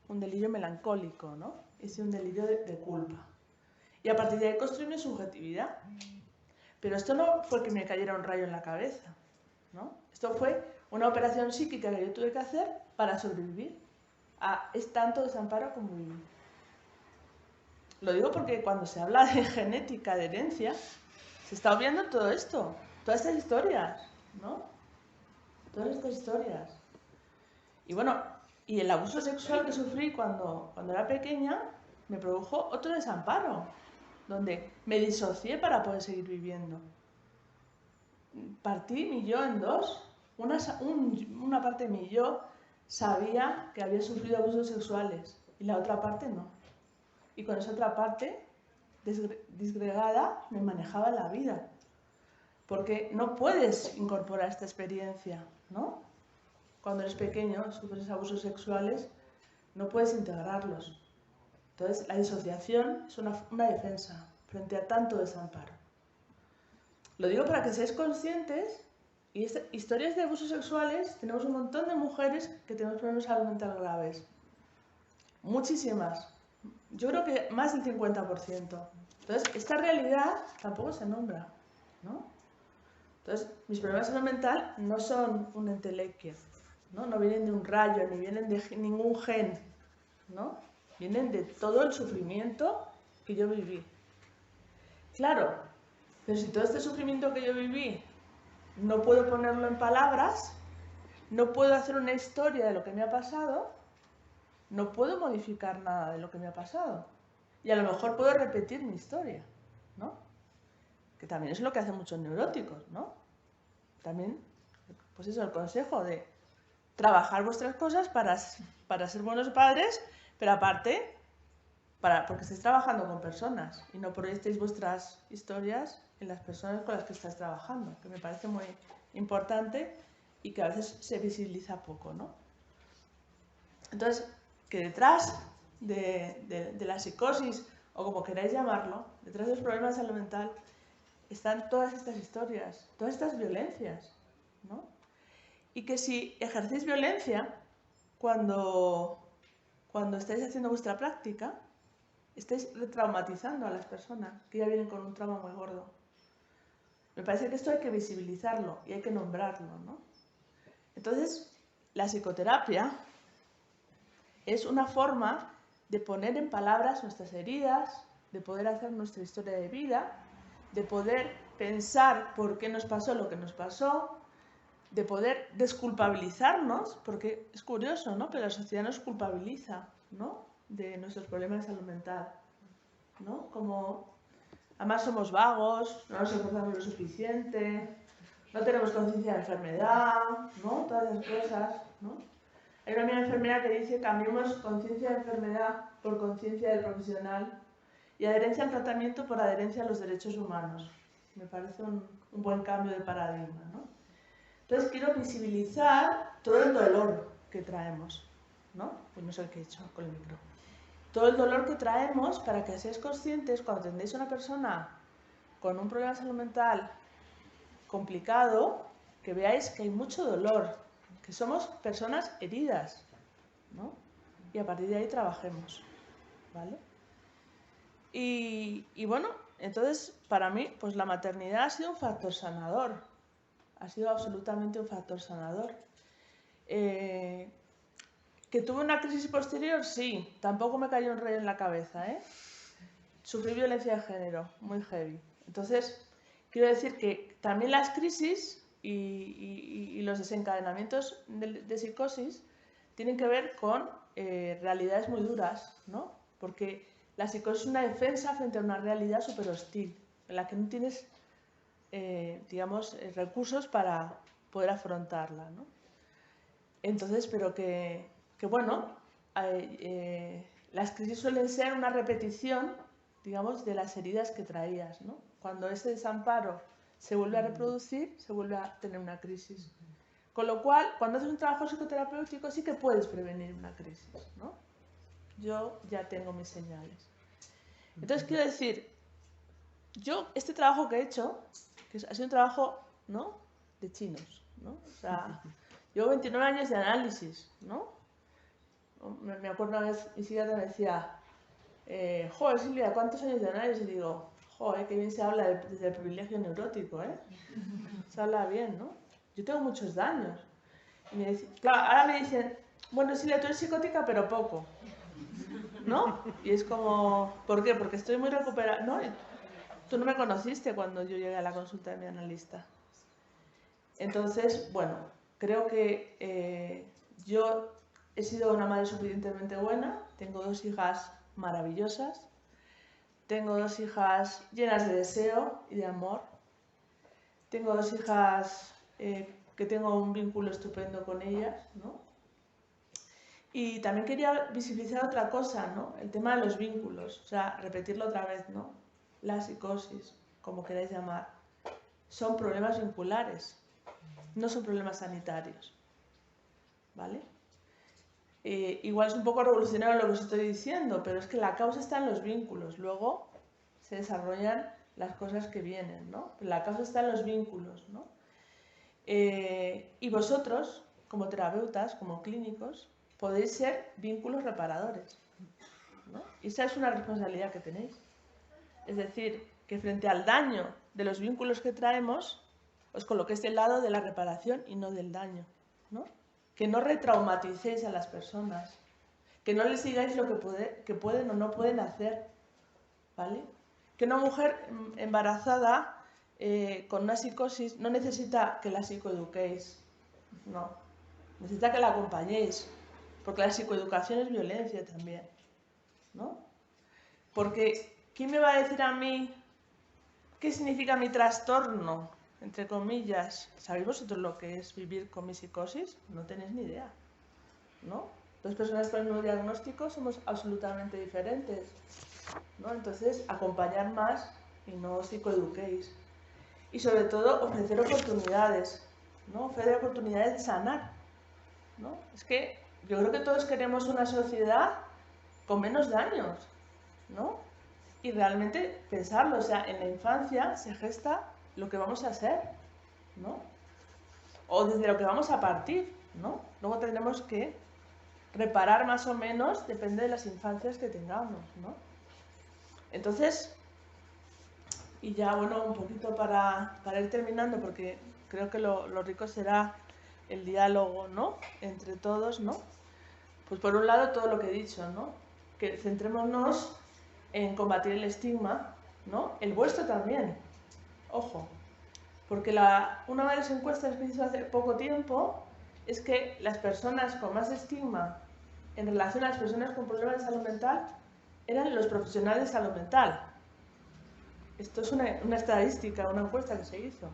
Un delirio melancólico, ¿no? Hice un delirio de culpa. Y a partir de ahí construí mi subjetividad. Pero esto no fue que me cayera un rayo en la cabeza, ¿no? Esto fue una operación psíquica que yo tuve que hacer para sobrevivir a tanto desamparo como viví. Lo digo porque cuando se habla de genética, de herencia, se está obviando todo esto, todas estas historias, ¿no? Todas estas historias. Y bueno, y el abuso sexual que sufrí cuando era pequeña me produjo otro desamparo, donde me disocié para poder seguir viviendo. Partí mi yo en dos. Una parte de mi yo sabía que había sufrido abusos sexuales y la otra parte no. Y con esa otra parte, disgregada, me manejaba la vida. Porque no puedes incorporar esta experiencia, ¿no? Cuando eres pequeño, sufres abusos sexuales, no puedes integrarlos. Entonces, la disociación es una defensa frente a tanto desamparo. Lo digo para que seáis conscientes, y historias de abusos sexuales, tenemos un montón de mujeres que tenemos problemas de salud mental graves. Muchísimas. Yo creo que más del 50%. Entonces, esta realidad tampoco se nombra, ¿no? Entonces, mis problemas de salud mental no son un entelequia, ¿no? No vienen de un rayo, ni vienen de ningún gen, ¿no? Vienen de todo el sufrimiento que yo viví. Claro, pero si todo este sufrimiento que yo viví no puedo ponerlo en palabras, no puedo hacer una historia de lo que me ha pasado, no puedo modificar nada de lo que me ha pasado. Y a lo mejor puedo repetir mi historia, ¿no? Que también es lo que hacen muchos neuróticos, ¿no? También, pues eso, el consejo de trabajar vuestras cosas para ser buenos padres, pero aparte, porque estáis trabajando con personas y no proyectéis vuestras historias en las personas con las que estáis trabajando, que me parece muy importante y que a veces se visibiliza poco, ¿no? Entonces, que detrás de la psicosis, o como queráis llamarlo, detrás de los problemas de salud mental, están todas estas historias, todas estas violencias, ¿no? Y que si ejercéis violencia cuando estáis haciendo vuestra práctica, estáis retraumatizando a las personas que ya vienen con un trauma muy gordo. Me parece que esto hay que visibilizarlo y hay que nombrarlo, ¿no? Entonces, la psicoterapia es una forma de poner en palabras nuestras heridas, de poder hacer nuestra historia de vida, de poder pensar por qué nos pasó lo que nos pasó, de poder desculpabilizarnos, porque es curioso, ¿no? Pero la sociedad nos culpabiliza, ¿no? De nuestros problemas de salud mental, ¿no? Como, además somos vagos, no nos esforzamos lo suficiente, no tenemos conciencia de enfermedad, ¿no? Todas esas cosas, ¿no? Hay una amiga enfermera que dice: cambiemos conciencia de enfermedad por conciencia del profesional y adherencia al tratamiento por adherencia a los derechos humanos. Me parece un buen cambio de paradigma, ¿no? Entonces quiero visibilizar todo el dolor que traemos, ¿no? Pues no sé qué he hecho con el micro. Todo el dolor que traemos, para que seáis conscientes cuando atendéis a una persona con un problema de salud mental complicado, que veáis que hay mucho dolor, que somos personas heridas, ¿no? Y a partir de ahí trabajemos, ¿vale? Y bueno, entonces para mí pues la maternidad ha sido un factor sanador, ha sido absolutamente un factor sanador. ¿Que tuve una crisis posterior? Sí, tampoco me cayó un rayo en la cabeza, ¿eh? Sufrí violencia de género, muy heavy. Entonces, quiero decir que también las crisis y los desencadenamientos de psicosis tienen que ver con realidades muy duras, ¿no? Porque la psicosis es una defensa frente a una realidad súper hostil, en la que no tienes, digamos, recursos para poder afrontarla, ¿no? Entonces, pero que bueno, las crisis suelen ser una repetición, digamos, de las heridas que traías, ¿no? Cuando ese desamparo se vuelve a reproducir, se vuelve a tener una crisis. Con lo cual, cuando haces un trabajo psicoterapéutico sí que puedes prevenir una crisis, ¿no? Yo ya tengo mis señales. Entonces, quiero decir, yo este trabajo que he hecho, que ha sido un trabajo, ¿no?, de chinos, ¿no? O sea, llevo 29 años de análisis, ¿no? Me acuerdo una vez, mi psiquiatra me decía: joder, Silvia, ¿cuántos años de análisis? Y digo: joder, qué bien se habla desde el privilegio neurótico, ¿eh? Se habla bien, ¿no? Yo tengo muchos daños. Y me dice, claro, ahora me dicen: bueno, Silvia, tú eres psicótica, pero poco, ¿no? Y es como, ¿por qué? Porque estoy muy recuperada, ¿no? Tú no me conociste cuando yo llegué a la consulta de mi analista. Entonces, bueno, creo que yo he sido una madre suficientemente buena, tengo 2 hijas maravillosas, tengo 2 hijas llenas de deseo y de amor, tengo 2 hijas que tengo un vínculo estupendo con ellas, ¿no? Y también quería visibilizar otra cosa, ¿no? El tema de los vínculos, o sea, repetirlo otra vez, ¿no? La psicosis, como queráis llamar, son problemas vinculares, no son problemas sanitarios, ¿vale? Igual es un poco revolucionario lo que os estoy diciendo, pero es que la causa está en los vínculos, luego se desarrollan las cosas que vienen, ¿no? Pero la causa está en los vínculos, ¿no? Y vosotros, como terapeutas, como clínicos, podéis ser vínculos reparadores, ¿no? Y esa es una responsabilidad que tenéis. Es decir, que frente al daño de los vínculos que traemos, os coloquéis del lado de la reparación y no del daño, ¿no? Que no retraumaticéis a las personas, que no les digáis lo que pueden o no pueden hacer, ¿vale? Que una mujer embarazada con una psicosis no necesita que la psicoeduquéis, no, necesita que la acompañéis, porque la psicoeducación es violencia también, ¿no? Porque ¿quién me va a decir a mí qué significa mi trastorno? Entre comillas, ¿sabéis vosotros lo que es vivir con mi psicosis? No tenéis ni idea, ¿no? 2 personas con el mismo diagnóstico somos absolutamente diferentes, ¿no? Entonces, acompañar más y no psicoeduquéis. Y sobre todo, ofrecer oportunidades, ¿no? Ofrecer oportunidades de sanar, ¿no? Es que yo creo que todos queremos una sociedad con menos daños, ¿no? Y realmente pensarlo, o sea, en la infancia se gesta lo que vamos a ser, ¿no? O desde lo que vamos a partir, ¿no? Luego tendremos que reparar más o menos, depende de las infancias que tengamos, ¿no? Entonces, y ya, bueno, un poquito para ir terminando, porque creo que lo rico será el diálogo, ¿no? Entre todos, ¿no? Pues por un lado todo lo que he dicho, ¿no? Que centrémonos en combatir el estigma, ¿no? El vuestro también, ojo, porque una de las encuestas que hizo hace poco tiempo es que las personas con más estigma en relación a las personas con problemas de salud mental eran los profesionales de salud mental. Esto es una estadística, una encuesta que se hizo.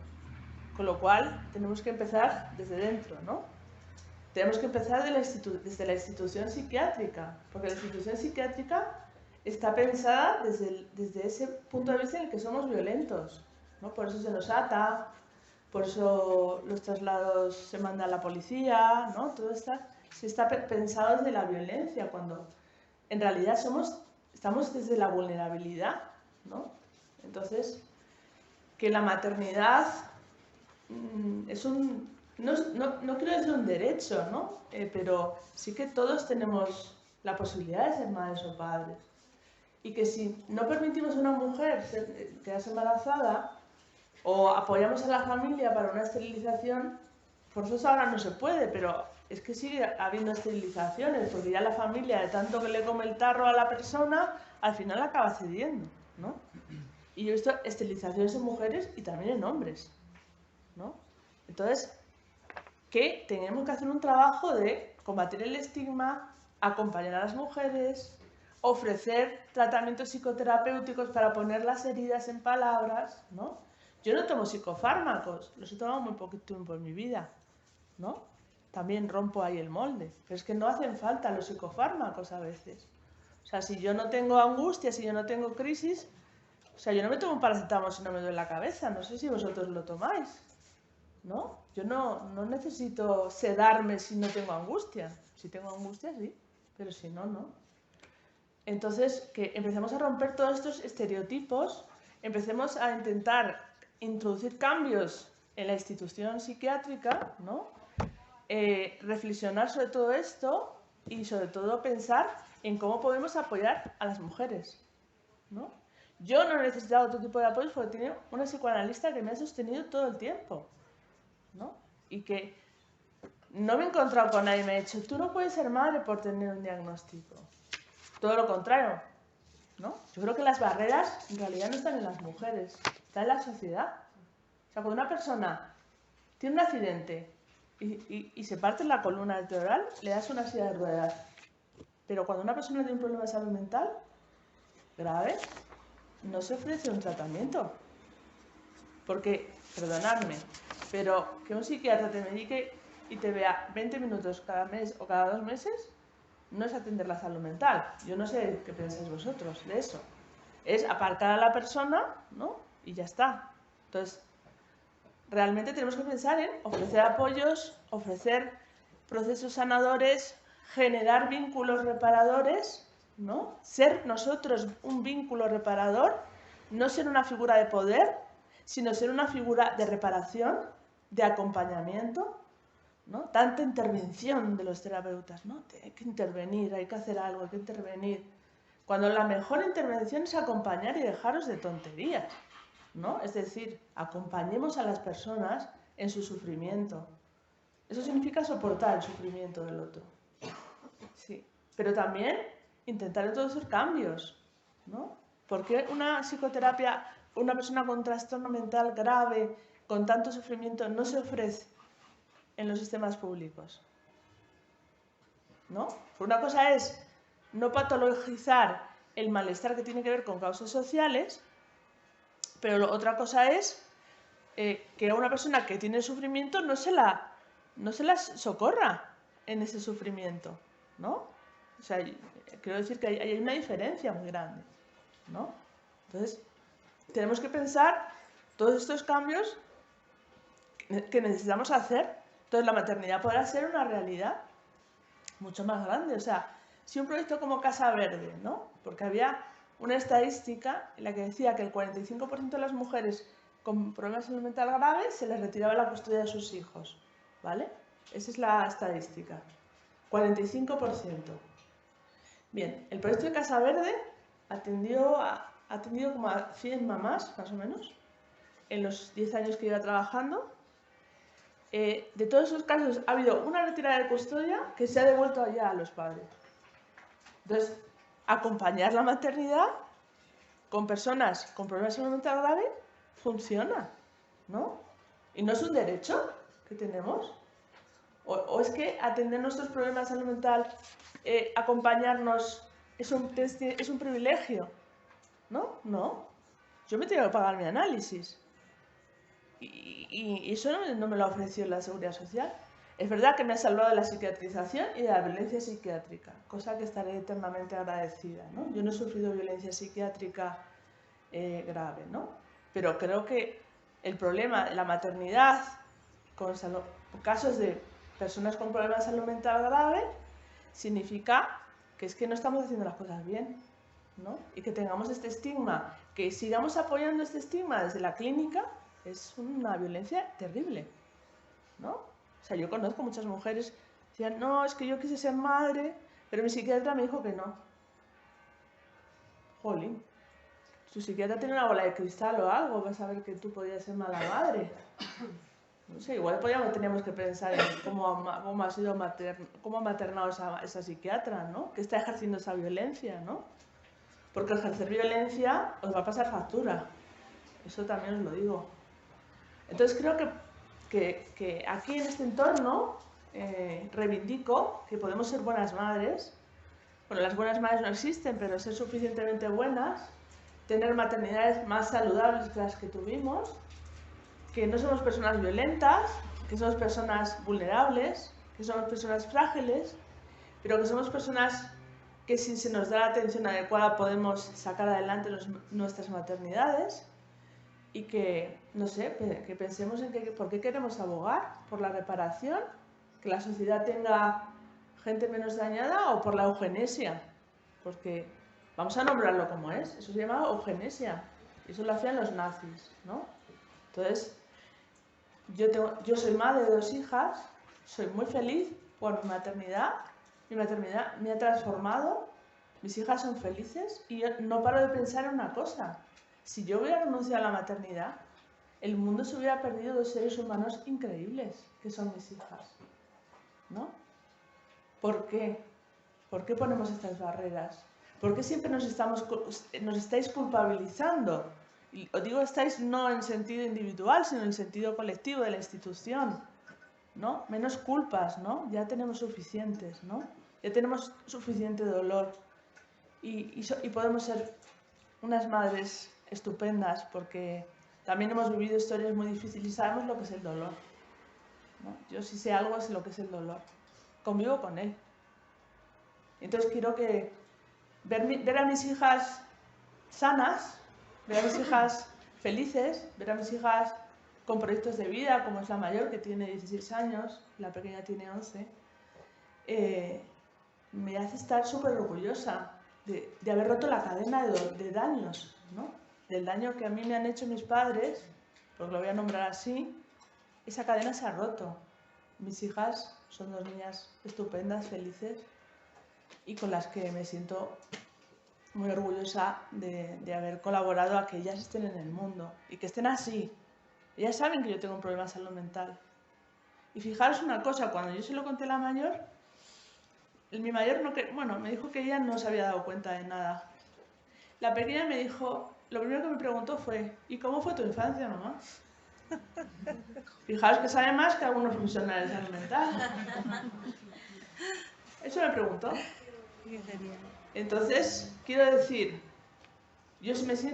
Con lo cual, tenemos que empezar desde dentro, ¿no? Tenemos que empezar desde la institución psiquiátrica, porque la institución psiquiátrica está pensada desde ese punto de vista en el que somos violentos, ¿no? Por eso se nos ata, por eso los traslados se manda a la policía, ¿no? Todo se está pensado desde la violencia, cuando en realidad estamos desde la vulnerabilidad, ¿no? Entonces, que la maternidad es no quiero decir un derecho, ¿no? Pero sí que todos tenemos la posibilidad de ser madres o padres. Y que si no permitimos a una mujer quedarse embarazada o apoyamos a la familia para una esterilización, forzosa ahora no se puede, pero es que sigue habiendo esterilizaciones, porque ya la familia, de tanto que le come el tarro a la persona, al final acaba cediendo, ¿no? Y yo he visto esterilizaciones en mujeres y también en hombres, ¿no? Entonces, que tenemos que hacer un trabajo de combatir el estigma, acompañar a las mujeres, ofrecer tratamientos psicoterapéuticos para poner las heridas en palabras, ¿no? Yo no tomo psicofármacos, los he tomado muy poquito tiempo en mi vida, ¿no? También rompo ahí el molde, pero es que no hacen falta los psicofármacos a veces. O sea, si yo no tengo angustia, si yo no tengo crisis, o sea, yo no me tomo un paracetamol si no me duele la cabeza, no sé si vosotros lo tomáis, ¿no? Yo no necesito sedarme si no tengo angustia. Si tengo angustia, sí, pero si no, no. Entonces, que empecemos a romper todos estos estereotipos, empecemos a intentar introducir cambios en la institución psiquiátrica, ¿no? Reflexionar sobre todo esto y sobre todo pensar en cómo podemos apoyar a las mujeres, ¿no? Yo no he necesitado otro tipo de apoyo porque tengo una psicoanalista que me ha sostenido todo el tiempo, ¿no? Y que no me he encontrado con nadie y me ha dicho, tú no puedes ser madre por tener un diagnóstico. Todo lo contrario, ¿no? Yo creo que las barreras en realidad no están en las mujeres, están en la sociedad. O sea, cuando una persona tiene un accidente y se parte la columna vertebral, le das una silla de ruedas. Pero cuando una persona tiene un problema de salud mental grave, no se ofrece un tratamiento. Porque, perdonadme, pero que un psiquiatra te medique y te vea 20 minutos cada mes o cada 2 meses, no es atender la salud mental. Yo no sé qué pensáis vosotros de eso. Es aparcar a la persona, ¿no? Y ya está. Entonces, realmente tenemos que pensar en ofrecer apoyos, ofrecer procesos sanadores, generar vínculos reparadores, ¿no? Ser nosotros un vínculo reparador, no ser una figura de poder, sino ser una figura de reparación, de acompañamiento, ¿no? Tanta intervención de los terapeutas, ¿no? Hay que intervenir, hay que hacer algo, hay que intervenir. Cuando la mejor intervención es acompañar y dejaros de tonterías, ¿no? Es decir, acompañemos a las personas en su sufrimiento. Eso significa soportar el sufrimiento del otro. Sí. Pero también intentar introducir cambios, ¿no? ¿Por qué una psicoterapia, una persona con trastorno mental grave, con tanto sufrimiento, no se ofrece en los sistemas públicos? ¿No? Una cosa es no patologizar el malestar que tiene que ver con causas sociales, pero otra cosa es que a una persona que tiene sufrimiento no se la socorra en ese sufrimiento, ¿no? O sea, quiero decir que hay una diferencia muy grande, ¿no? Entonces, tenemos que pensar todos estos cambios que necesitamos hacer. Entonces, la maternidad podrá ser una realidad mucho más grande. O sea, si un proyecto como Casa Verde, ¿no? Porque había una estadística en la que decía que el 45% de las mujeres con problemas de salud mental graves se les retiraba la custodia de sus hijos, ¿vale? Esa es la estadística. 45%. Bien, el proyecto de Casa Verde ha atendido como a 100 mamás, más o menos, en los 10 años que lleva trabajando. De todos esos casos ha habido una retirada de custodia que se ha devuelto ya a los padres. Entonces, acompañar la maternidad con personas con problemas de salud mental grave funciona, ¿no? Y no es un derecho que tenemos. O es que atender nuestros problemas de salud mental, acompañarnos, es un privilegio, ¿no? No. Yo me tengo que pagar mi análisis. Y eso no me lo ha ofrecido la Seguridad Social. Es verdad que me ha salvado de la psiquiatrización y de la violencia psiquiátrica, cosa que estaré eternamente agradecida, ¿no? Yo no he sufrido violencia psiquiátrica grave, ¿no? Pero creo que el problema de la maternidad, con casos de personas con problemas de salud mental grave, significa que es que no estamos haciendo las cosas bien, ¿no? Y que tengamos este estigma, que sigamos apoyando este estigma desde la clínica, es una violencia terrible, ¿no? O sea, yo conozco muchas mujeres que decían, no, es que yo quise ser madre, pero mi psiquiatra me dijo que no. Jolín, su psiquiatra tiene una bola de cristal o algo, vas a ver que tú podías ser mala madre. No sé, igual teníamos que pensar en cómo ha maternado esa psiquiatra, ¿no? Que está ejerciendo esa violencia, ¿no? Porque ejercer violencia os va a pasar factura. Eso también os lo digo. Entonces creo que aquí en este entorno reivindico que podemos ser buenas madres. Bueno, las buenas madres no existen, pero ser suficientemente buenas, tener maternidades más saludables que las que tuvimos, que no somos personas violentas, que somos personas vulnerables, que somos personas frágiles, pero que somos personas que si se nos da la atención adecuada podemos sacar adelante nuestras maternidades y que, no sé, que pensemos en por qué queremos abogar por la reparación, que la sociedad tenga gente menos dañada o por la eugenesia, porque vamos a nombrarlo como es, eso se llama eugenesia, y eso lo hacían los nazis, ¿no? Entonces, yo soy madre de 2 hijas, soy muy feliz por mi maternidad me ha transformado, mis hijas son felices y yo no paro de pensar en una cosa, si yo hubiera renunciado a la maternidad, el mundo se hubiera perdido 2 seres humanos increíbles, que son mis hijas, ¿no? ¿Por qué? ¿Por qué ponemos estas barreras? ¿Por qué siempre nos estáis culpabilizando? Y os digo estáis no en sentido individual, sino en sentido colectivo de la institución, ¿no? Menos culpas, ¿no? Ya tenemos suficientes, ¿no? Ya tenemos suficiente dolor y podemos ser unas madres estupendas porque también hemos vivido historias muy difíciles y sabemos lo que es el dolor, ¿no? Yo si sé algo es lo que es el dolor. Convivo con él. Entonces quiero que ver a mis hijas sanas, ver a mis hijas felices, ver a mis hijas con proyectos de vida, como es la mayor, que tiene 16 años, la pequeña tiene 11, me hace estar súper orgullosa de haber roto la cadena de daños, ¿no? Del daño que a mí me han hecho mis padres, porque lo voy a nombrar así, esa cadena se ha roto. Mis hijas son 2 niñas estupendas, felices, y con las que me siento muy orgullosa de haber colaborado a que ellas estén en el mundo y que estén así. Ellas saben que yo tengo un problema de salud mental. Y fijaros una cosa, cuando yo se lo conté a la mayor, mi mayor me dijo que ella no se había dado cuenta de nada. La pequeña me dijo, lo primero que me preguntó fue, ¿y cómo fue tu infancia, mamá? Fijaos que sabe más que algunos profesionales de salud mental. Eso me preguntó. Entonces, quiero decir, yo me siento